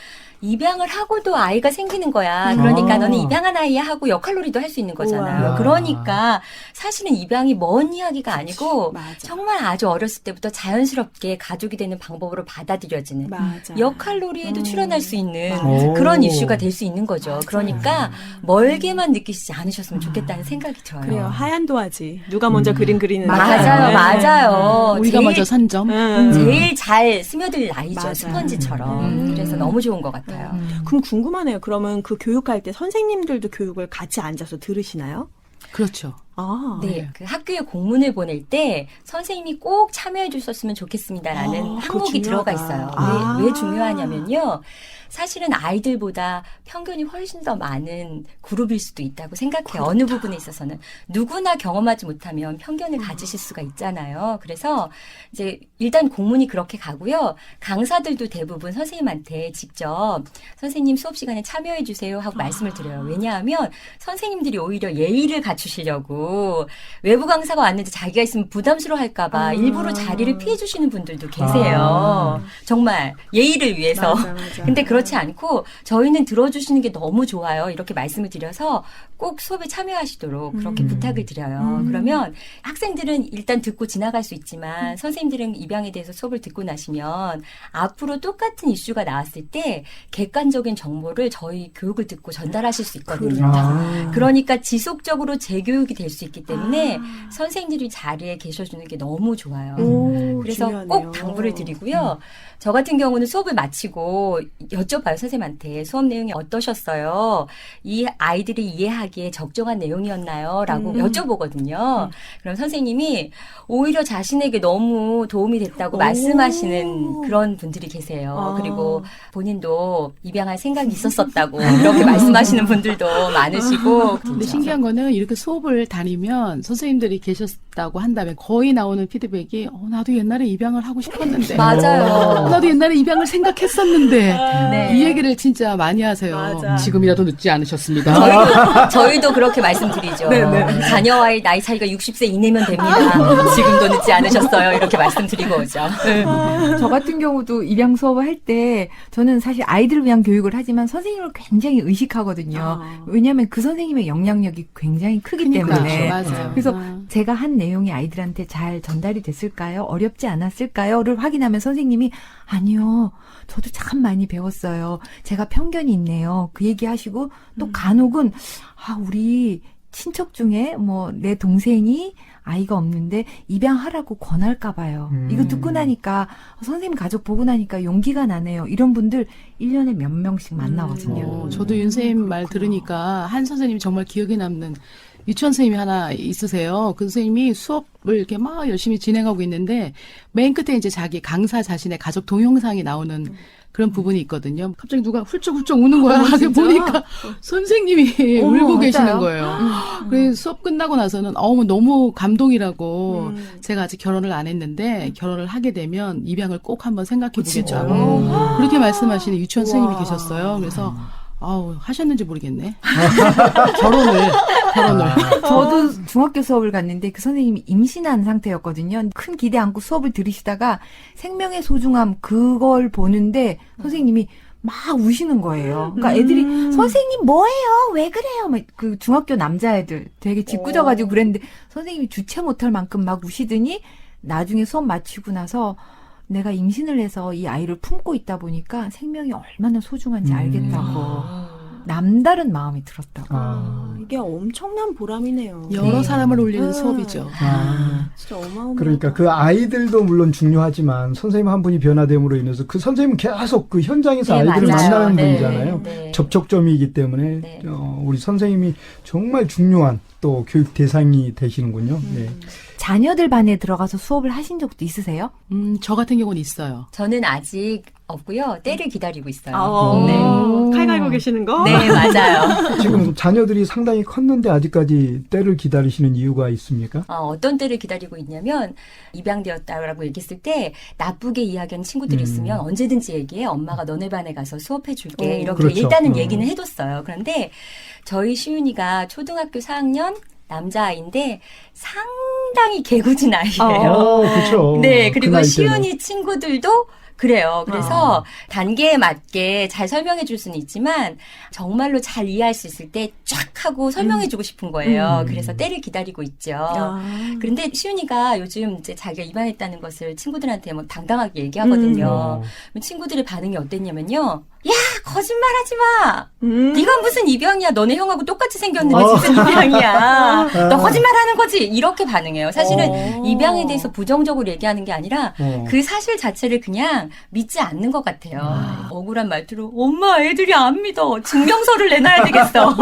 [SPEAKER 6] 입양을 하고도 아이가 생기는 거야. 그러니까
[SPEAKER 1] 아.
[SPEAKER 6] 너는 입양한 아이야 하고 역할놀이도 할 수 있는 거잖아요.
[SPEAKER 1] 우와.
[SPEAKER 6] 그러니까 사실은 입양이 먼 이야기가 아니고
[SPEAKER 3] 맞아.
[SPEAKER 6] 정말 아주 어렸을 때부터 자연스럽게 가족이 되는 방법으로 받아들여지는
[SPEAKER 3] 맞아.
[SPEAKER 6] 역할놀이에도 출연할 수 있는
[SPEAKER 1] 오.
[SPEAKER 6] 그런 이슈가 될 수 있는 거죠.
[SPEAKER 3] 맞아요.
[SPEAKER 6] 그러니까 멀게만 느끼시지 않으셨으면 좋겠다는 생각이 들어요.
[SPEAKER 3] 그래요. 하얀 도화지. 누가 먼저 그림 그리는.
[SPEAKER 6] 맞아요,
[SPEAKER 3] 네.
[SPEAKER 6] 맞아요.
[SPEAKER 5] 우리가 먼저 선점.
[SPEAKER 6] 제일 잘 스며들 나이죠.
[SPEAKER 3] 맞아요.
[SPEAKER 6] 스펀지처럼. 그래서 너무 좋은 것 같아요.
[SPEAKER 3] 그럼 궁금하네요. 그러면 그 교육할 때 선생님들도 교육을 같이 앉아서 들으시나요?
[SPEAKER 5] 그렇죠.
[SPEAKER 3] 아,
[SPEAKER 6] 네, 그 학교에 공문을 보낼 때 선생님이 꼭 참여해 주셨으면 좋겠습니다라는
[SPEAKER 3] 아, 그거
[SPEAKER 6] 항목이 들어가
[SPEAKER 3] 중요하다.
[SPEAKER 6] 있어요.
[SPEAKER 3] 아.
[SPEAKER 6] 왜 중요하냐면요. 사실은 아이들보다 편견이 훨씬 더 많은 그룹일 수도 있다고 생각해요. 어느 부분에 있어서는. 누구나 경험하지 못하면 편견을 가지실 수가 있잖아요. 그래서 이제 일단 공문이 그렇게 가고요. 강사들도 대부분 선생님한테 직접 선생님 수업 시간에 참여해 주세요 하고 말씀을 드려요. 왜냐하면 선생님들이 오히려 예의를 갖추시려고 외부 강사가 왔는데 자기가 있으면 부담스러워 할까 봐 일부러 자리를 피해 주시는 분들도 계세요. 정말 예의를 위해서.
[SPEAKER 3] 맞아, 맞아.
[SPEAKER 6] 근데 그렇지 않고 저희는 들어주시는 게 너무 좋아요. 이렇게 말씀을 드려서 꼭 수업에 참여하시도록 그렇게 부탁을 드려요. 그러면 학생들은 일단 듣고 지나갈 수 있지만 선생님들은 입양에 대해서 수업을 듣고 나시면 앞으로 똑같은 이슈가 나왔을 때 객관적인 정보를 저희 교육을 듣고 전달하실 수 있거든요. 그러니까 지속적으로 재교육이 될 수 있기 때문에 선생님들이 자리에 계셔주는 게 너무 좋아요. 그래서
[SPEAKER 3] 중요하네요.
[SPEAKER 6] 꼭 당부를 드리고요. 저 같은 경우는 수업을 마치고 여쭤봐요, 선생님한테. 수업 내용이 어떠셨어요? 이 아이들이 이해하기에 적정한 내용이었나요? 라고 여쭤보거든요. 그럼 선생님이 오히려 자신에게 너무 도움이 됐다고 말씀하시는 그런 분들이 계세요. 그리고 본인도 입양할 생각이 있었었다고 이렇게 말씀하시는 분들도 많으시고.
[SPEAKER 5] 근데 신기한 거는 이렇게 수업을 다니면 선생님들이 계셨다고 한다면 거의 나오는 피드백이 나도 옛날에 입양을 하고 싶었는데.
[SPEAKER 6] 맞아요.
[SPEAKER 5] 나도 옛날에 입양을 생각했었는데.
[SPEAKER 6] 네.
[SPEAKER 5] 이 얘기를 진짜 많이 하세요.
[SPEAKER 3] 맞아.
[SPEAKER 5] 지금이라도 늦지 않으셨습니다.
[SPEAKER 6] 저희도 그렇게 말씀드리죠. 자녀와의 나이 차이가 60세 이내면 됩니다. 지금도 늦지 않으셨어요. 이렇게 말씀드리고 오죠.
[SPEAKER 2] 저 같은 경우도 입양 수업을 할 때 저는 사실 아이들을 위한 교육을 하지만 선생님을 굉장히 의식하거든요. 왜냐하면 그 선생님의 영향력이 굉장히 크기 때문에.
[SPEAKER 5] 맞아요.
[SPEAKER 2] 그래서 제가 한 내용이 아이들한테 잘 전달이 됐을까요? 어렵지 않았을까요?를 확인하면 선생님이 아니요. 저도 참 많이 배웠어요. 제가 편견이 있네요. 그 얘기하시고 또 간혹은 우리 친척 중에 내 동생이 아이가 없는데 입양하라고 권할까 봐요. 이거 듣고 나니까 선생님 가족 보고 나니까 용기가 나네요. 이런 분들 1년에 몇 명씩 만나거든요.
[SPEAKER 5] 저도 윤 선생님 말 들으니까 한 선생님이 정말 기억에 남는 유치원 선생님이 하나 있으세요. 그 선생님이 수업을 이렇게 막 열심히 진행하고 있는데 맨 끝에 이제 자기 강사 자신의 가족 동영상이 나오는 그런 부분이 있거든요. 갑자기 누가 훌쩍훌쩍 우는 거야. 보니까 선생님이 울고 계시는 거예요. 그래서 수업 끝나고 나서는 너무 감동이라고 제가 아직 결혼을 안 했는데 결혼을 하게 되면 입양을 꼭 한번 생각해 보겠다고 그렇게 말씀하시는 유치원 선생님이 계셨어요. 그래서 하셨는지 모르겠네. 결혼을.
[SPEAKER 2] 저도 중학교 수업을 갔는데 그 선생님이 임신한 상태였거든요. 큰 기대 안고 수업을 들으시다가 생명의 소중함 그걸 보는데 선생님이 막 우시는 거예요. 그러니까 애들이 선생님 뭐예요? 왜 그래요? 막 그 중학교 남자애들 되게 짓궂어가지고 그랬는데 선생님이 주체 못할 만큼 막 우시더니 나중에 수업 마치고 나서 내가 임신을 해서 이 아이를 품고 있다 보니까 생명이 얼마나 소중한지 알겠다고. 남다른 마음이 들었다고.
[SPEAKER 3] 이게 엄청난 보람이네요.
[SPEAKER 5] 여러 사람을 올리는 수업이죠.
[SPEAKER 3] 진짜 어마어마하다.
[SPEAKER 1] 그러니까 그 아이들도 물론 중요하지만 선생님 한 분이 변화됨으로 인해서 그 선생님은 계속 그 현장에서
[SPEAKER 6] 네,
[SPEAKER 1] 아이들을
[SPEAKER 6] 맞아요.
[SPEAKER 1] 만나는
[SPEAKER 6] 네,
[SPEAKER 1] 분이잖아요.
[SPEAKER 6] 네.
[SPEAKER 1] 접촉점이기 때문에
[SPEAKER 6] 네.
[SPEAKER 1] 우리 선생님이 정말 중요한 또 교육 대상이 되시는군요. 네.
[SPEAKER 2] 자녀들 반에 들어가서 수업을 하신 적도 있으세요?
[SPEAKER 5] 저 같은 경우는 있어요.
[SPEAKER 6] 저는 아직 없고요. 때를 기다리고 있어요.
[SPEAKER 3] 칼 갈고 계시는 거?
[SPEAKER 6] 네, 맞아요.
[SPEAKER 1] 지금 자녀들이 상당히 컸는데 아직까지 때를 기다리시는 이유가 있습니까?
[SPEAKER 6] 어떤 때를 기다리고 있냐면 입양되었다라고 얘기했을 때 나쁘게 이야기하는 친구들이 있으면 언제든지 얘기해. 엄마가 너네 반에 가서 수업해 줄게. 이렇게
[SPEAKER 1] 그렇죠.
[SPEAKER 6] 일단은 얘기는 해뒀어요. 그런데 저희 시윤이가 초등학교 4학년 남자아이인데 상당히 개구진 아이예요.
[SPEAKER 1] 그렇죠.
[SPEAKER 6] 네,
[SPEAKER 1] 그
[SPEAKER 6] 그리고
[SPEAKER 1] 나이 때는.
[SPEAKER 6] 시윤이 친구들도 그래요. 그래서 단계에 맞게 잘 설명해 줄 수는 있지만 정말로 잘 이해할 수 있을 때 쫙 하고 설명해 주고 싶은 거예요. 그래서 때를 기다리고 있죠. 그런데 시윤이가 요즘 이제 자기가 입양했다는 것을 친구들한테 뭐 당당하게 얘기하거든요. 친구들의 반응이 어땠냐면요. 야, 거짓말하지 마. 네가 무슨 입양이야. 너네 형하고 똑같이 생겼는데 무슨 입양이야. 너 거짓말하는 거지. 이렇게 반응해요. 사실은 입양에 대해서 부정적으로 얘기하는 게 아니라 그 사실 자체를 그냥 믿지 않는 것 같아요. 억울한 말투로 엄마 애들이 안 믿어. 증명서를 내놔야 되겠어.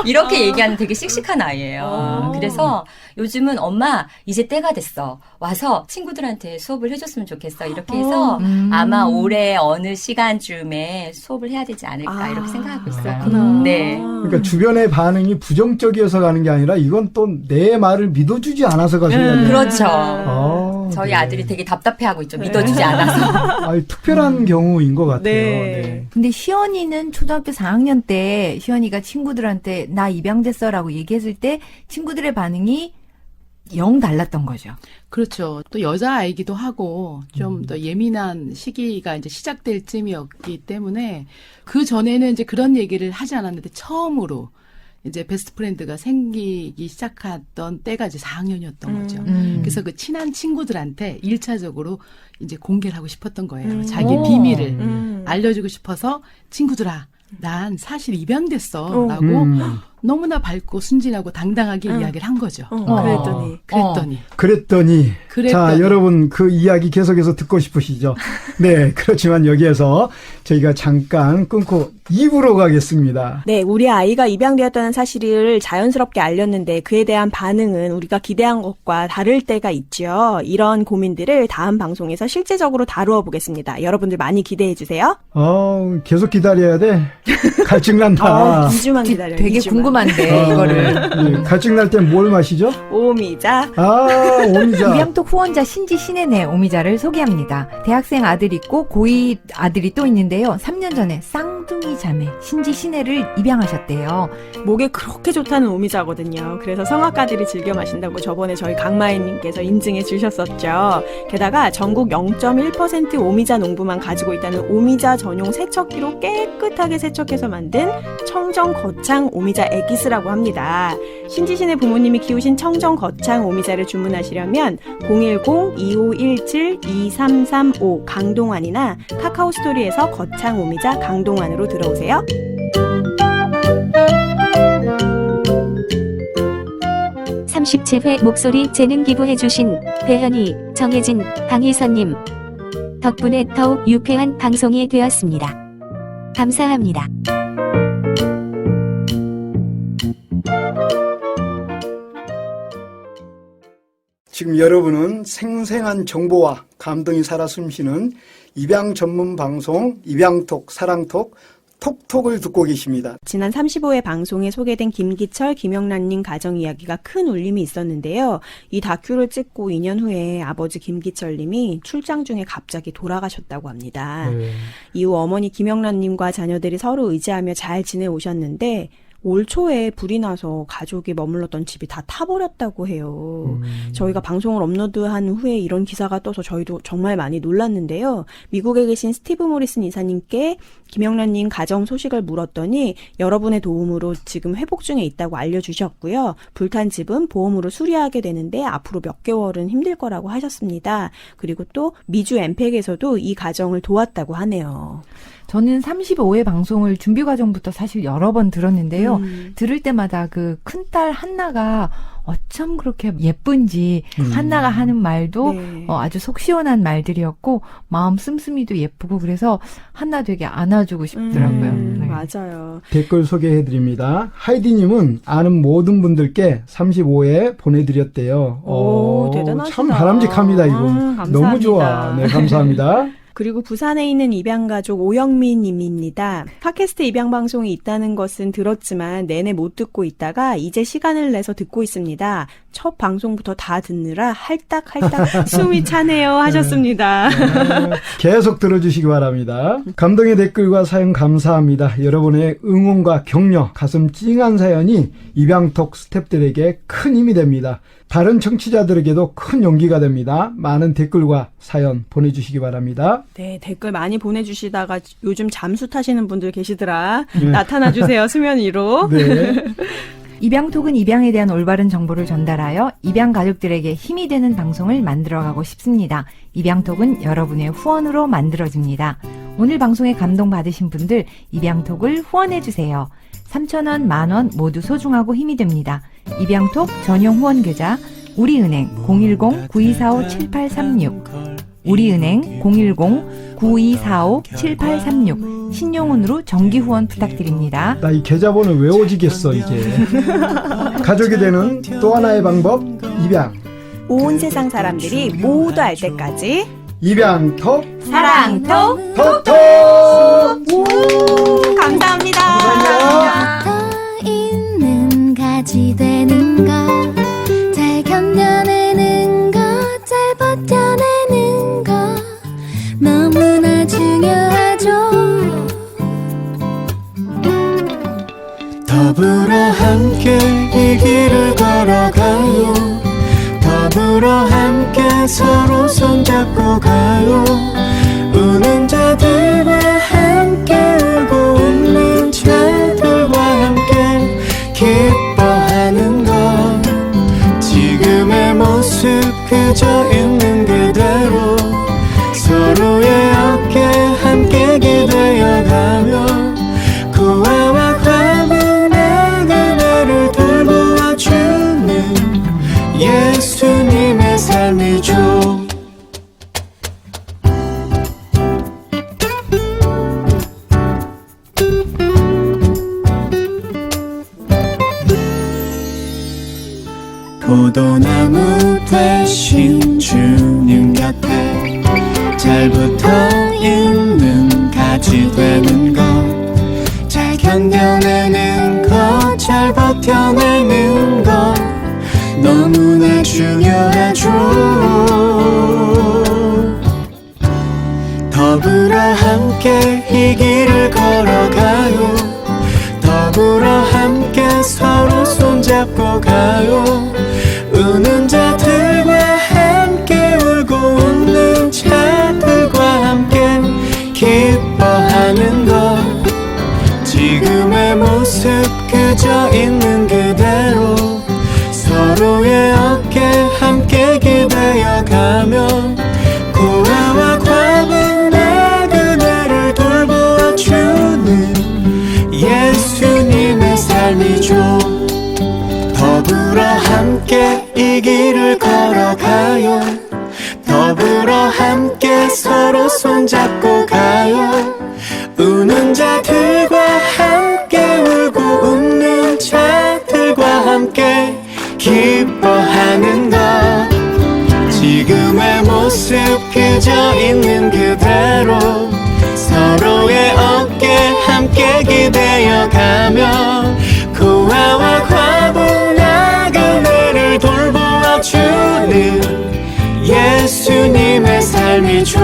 [SPEAKER 6] 이렇게 얘기하는 되게 씩씩한 아이예요. 그래서 요즘은 엄마 이제 때가 됐어. 와서 친구들한테 수업을 해줬으면 좋겠어. 이렇게 해서 아마 올해 어느 시간쯤에 수업을 해야 되지 않을까 이렇게 생각하고 있어요. 네.
[SPEAKER 1] 그러니까 주변의 반응이 부정적이어서 가는 게 아니라 이건 또 내 말을 믿어주지 않아서 가시는
[SPEAKER 6] 그렇죠. 저희
[SPEAKER 1] 네.
[SPEAKER 6] 아들이 되게 답답해하고 있죠. 믿어주지 않아서.
[SPEAKER 1] 특별한 경우인 것 같아요.
[SPEAKER 3] 네.
[SPEAKER 2] 근데 시연이는 초등학교 4학년 때 시연이가 친구들한테 나 입양됐어라고 얘기했을 때 친구들의 반응이 영 달랐던 거죠.
[SPEAKER 5] 그렇죠. 또 여자아이기도 하고 좀 더 예민한 시기가 이제 시작될 쯤이었기 때문에 그 전에는 이제 그런 얘기를 하지 않았는데 처음으로 이제 베스트 프렌드가 생기기 시작했던 때가 이제 4학년이었던 거죠. 그래서 그 친한 친구들한테 1차적으로 이제 공개를 하고 싶었던 거예요. 자기의 비밀을 알려주고 싶어서 친구들아, 난 사실 입양됐어. 라고 너무나 밝고 순진하고 당당하게 이야기를 한 거죠.
[SPEAKER 1] 그랬더니. 자, 여러분 그 이야기 계속해서 듣고 싶으시죠? 네, 그렇지만 여기에서 저희가 잠깐 끊고 2부로 가겠습니다.
[SPEAKER 3] 네, 우리 아이가 입양되었다는 사실을 자연스럽게 알렸는데 그에 대한 반응은 우리가 기대한 것과 다를 때가 있죠. 이런 고민들을 다음 방송에서 실제적으로 다루어 보겠습니다. 여러분들 많이 기대해 주세요.
[SPEAKER 1] 계속 기다려야 돼. 갈증난다.
[SPEAKER 3] 2주만 기다려요.
[SPEAKER 2] 되게
[SPEAKER 3] 2주만.
[SPEAKER 2] 궁금한데 이거를.
[SPEAKER 1] 갈증날 땐 뭘 마시죠?
[SPEAKER 3] 오미자.
[SPEAKER 1] 오미자.
[SPEAKER 2] 입양톡 후원자 신지 신혜네 오미자를 소개합니다. 대학생 아들 있고 고2 아들이 또 있는데요. 3년 전에 쌍둥이 자매 신지 신혜를 입양하셨대요.
[SPEAKER 3] 목에 그렇게 좋다는 오미자거든요. 그래서 성악가들이 즐겨 마신다고 저번에 저희 강마애님께서 인증해 주셨었죠. 게다가 전국 0.1% 오미자 농부만 가지고 있다는 오미자 전용 세척기로 깨끗하게 세척해서 만든 청정 거창 오미자 에기스라고 합니다. 신지신의 부모님이 키우신 청정 거창 오미자를 주문하시려면 010-2517-2335 강동환이나 카카오스토리에서 거창 오미자 강동환으로 들어오세요.
[SPEAKER 8] (37회) 목소리 재능 기부해주신 배현희, 정혜진, 강희선님 덕분에 더욱 유쾌한 방송이 되었습니다. 감사합니다.
[SPEAKER 1] 지금 여러분은 생생한 정보와 감동이 살아 숨쉬는 입양 전문 방송 입양톡 사랑톡 톡톡을 듣고 계십니다.
[SPEAKER 3] 지난 35회 방송에 소개된 김기철, 김영란님 가정 이야기가 큰 울림이 있었는데요. 이 다큐를 찍고 2년 후에 아버지 김기철님이 출장 중에 갑자기 돌아가셨다고 합니다. 이후 어머니 김영란님과 자녀들이 서로 의지하며 잘 지내오셨는데 올 초에 불이 나서 가족이 머물렀던 집이 다 타버렸다고 해요. 저희가 방송을 업로드한 후에 이런 기사가 떠서 저희도 정말 많이 놀랐는데요. 미국에 계신 스티브 모리슨 이사님께 김영란님 가정 소식을 물었더니 여러분의 도움으로 지금 회복 중에 있다고 알려주셨고요. 불탄 집은 보험으로 수리하게 되는데 앞으로 몇 개월은 힘들 거라고 하셨습니다. 그리고 또 미주 엠팩에서도 이 가정을 도왔다고 하네요.
[SPEAKER 2] 저는 35회 방송을 준비 과정부터 사실 여러 번 들었는데요. 들을 때마다 그 큰딸 한나가 어쩜 그렇게 예쁜지 한나가 하는 말도
[SPEAKER 3] 네.
[SPEAKER 2] 아주 속 시원한 말들이었고 마음 씀씀이도 예쁘고 그래서 한나 되게 안아주고 싶더라고요. 네.
[SPEAKER 3] 맞아요.
[SPEAKER 1] 댓글 소개해드립니다. 하이디님은 아는 모든 분들께 35회 보내드렸대요.
[SPEAKER 3] 오, 대단하시다.
[SPEAKER 1] 참 바람직합니다, 이분.
[SPEAKER 3] 감사합니다.
[SPEAKER 1] 너무 좋아. 네, 감사합니다.
[SPEAKER 3] 그리고 부산에 있는 입양가족 오영미 님입니다. 팟캐스트 입양방송이 있다는 것은 들었지만 내내 못 듣고 있다가 이제 시간을 내서 듣고 있습니다. 첫 방송부터 다 듣느라 할딱할딱 숨이 차네요 하셨습니다.
[SPEAKER 1] 계속 들어주시기 바랍니다. 감동의 댓글과 사연 감사합니다. 여러분의 응원과 격려, 가슴 찡한 사연이 입양톡 스태프들에게 큰 힘이 됩니다. 다른 청취자들에게도 큰 용기가 됩니다. 많은 댓글과 사연 보내주시기 바랍니다.
[SPEAKER 3] 네, 댓글 많이 보내주시다가 요즘 잠수 타시는 분들 계시더라.
[SPEAKER 1] 네.
[SPEAKER 3] 나타나주세요, 수면 위로.
[SPEAKER 1] 네.
[SPEAKER 2] 입양톡은 입양에 대한 올바른 정보를 전달하여 입양 가족들에게 힘이 되는 방송을 만들어가고 싶습니다. 입양톡은 여러분의 후원으로 만들어집니다. 오늘 방송에 감동받으신 분들 입양톡을 후원해주세요. 3,000원, 10,000원 모두 소중하고 힘이 됩니다. 입양톡 전용 후원 계좌 우리은행 010-9245-7836 우리은행 010-9245-7836 신용은으로 정기 후원 부탁드립니다.
[SPEAKER 1] 나 이 계좌번호 외워지겠어 이제. 가족이 되는 또 하나의 방법 입양.
[SPEAKER 3] 온 세상 사람들이 모두 알 때까지
[SPEAKER 1] 입양톡
[SPEAKER 6] 사랑톡
[SPEAKER 1] 톡톡.
[SPEAKER 3] 감사합니다.
[SPEAKER 1] 감사합니다.
[SPEAKER 9] 있는 가지 되는 것, 잘 견뎌내는 것, 잘 버텨내는 것 너무나 중요하죠.
[SPEAKER 10] 더불어 함께 이 길을 걸어가요. 더불어 함께 서로 손잡고 가요. 우는 자들과 함께 울고 웃는 자들과 함께 기뻐하는 것. 지금의 모습 그저 있는 그대로 서로의 어깨 함께 기대어가며 고아와 과부나 그대를 돌보아주는 예수님의 삶이죠. 포도나무 되신 주님 곁에 잘 붙어있는 가지 되는 것, 잘 견뎌내는 것, 잘 버텨내는 것 너무나 중요하죠. 더불어 함께 이 길을 걸어가요. 더불어 함께 서로 손잡고 가요. 우는 자들과 함께 울고 웃는 자들과 함께 기뻐하는 것. 지금의 모습 그저 있는 그대로 서로의 어깨 함께 기대어가며 고아와 과부나 그대를 돌보아주는 예수님의 삶이죠. 더불어 함께 이 길을 걸어가요. 더불어 함께 서로 손잡고 가요. 우는 자들과 함께 울고 웃는 자들과 함께 기뻐하는 것. 지금의 모습 그저 있는 그대로 서로의 어깨 함께 기대어가며 고아와 과부나 그네를 돌보아주는 예수님의 삶이죠.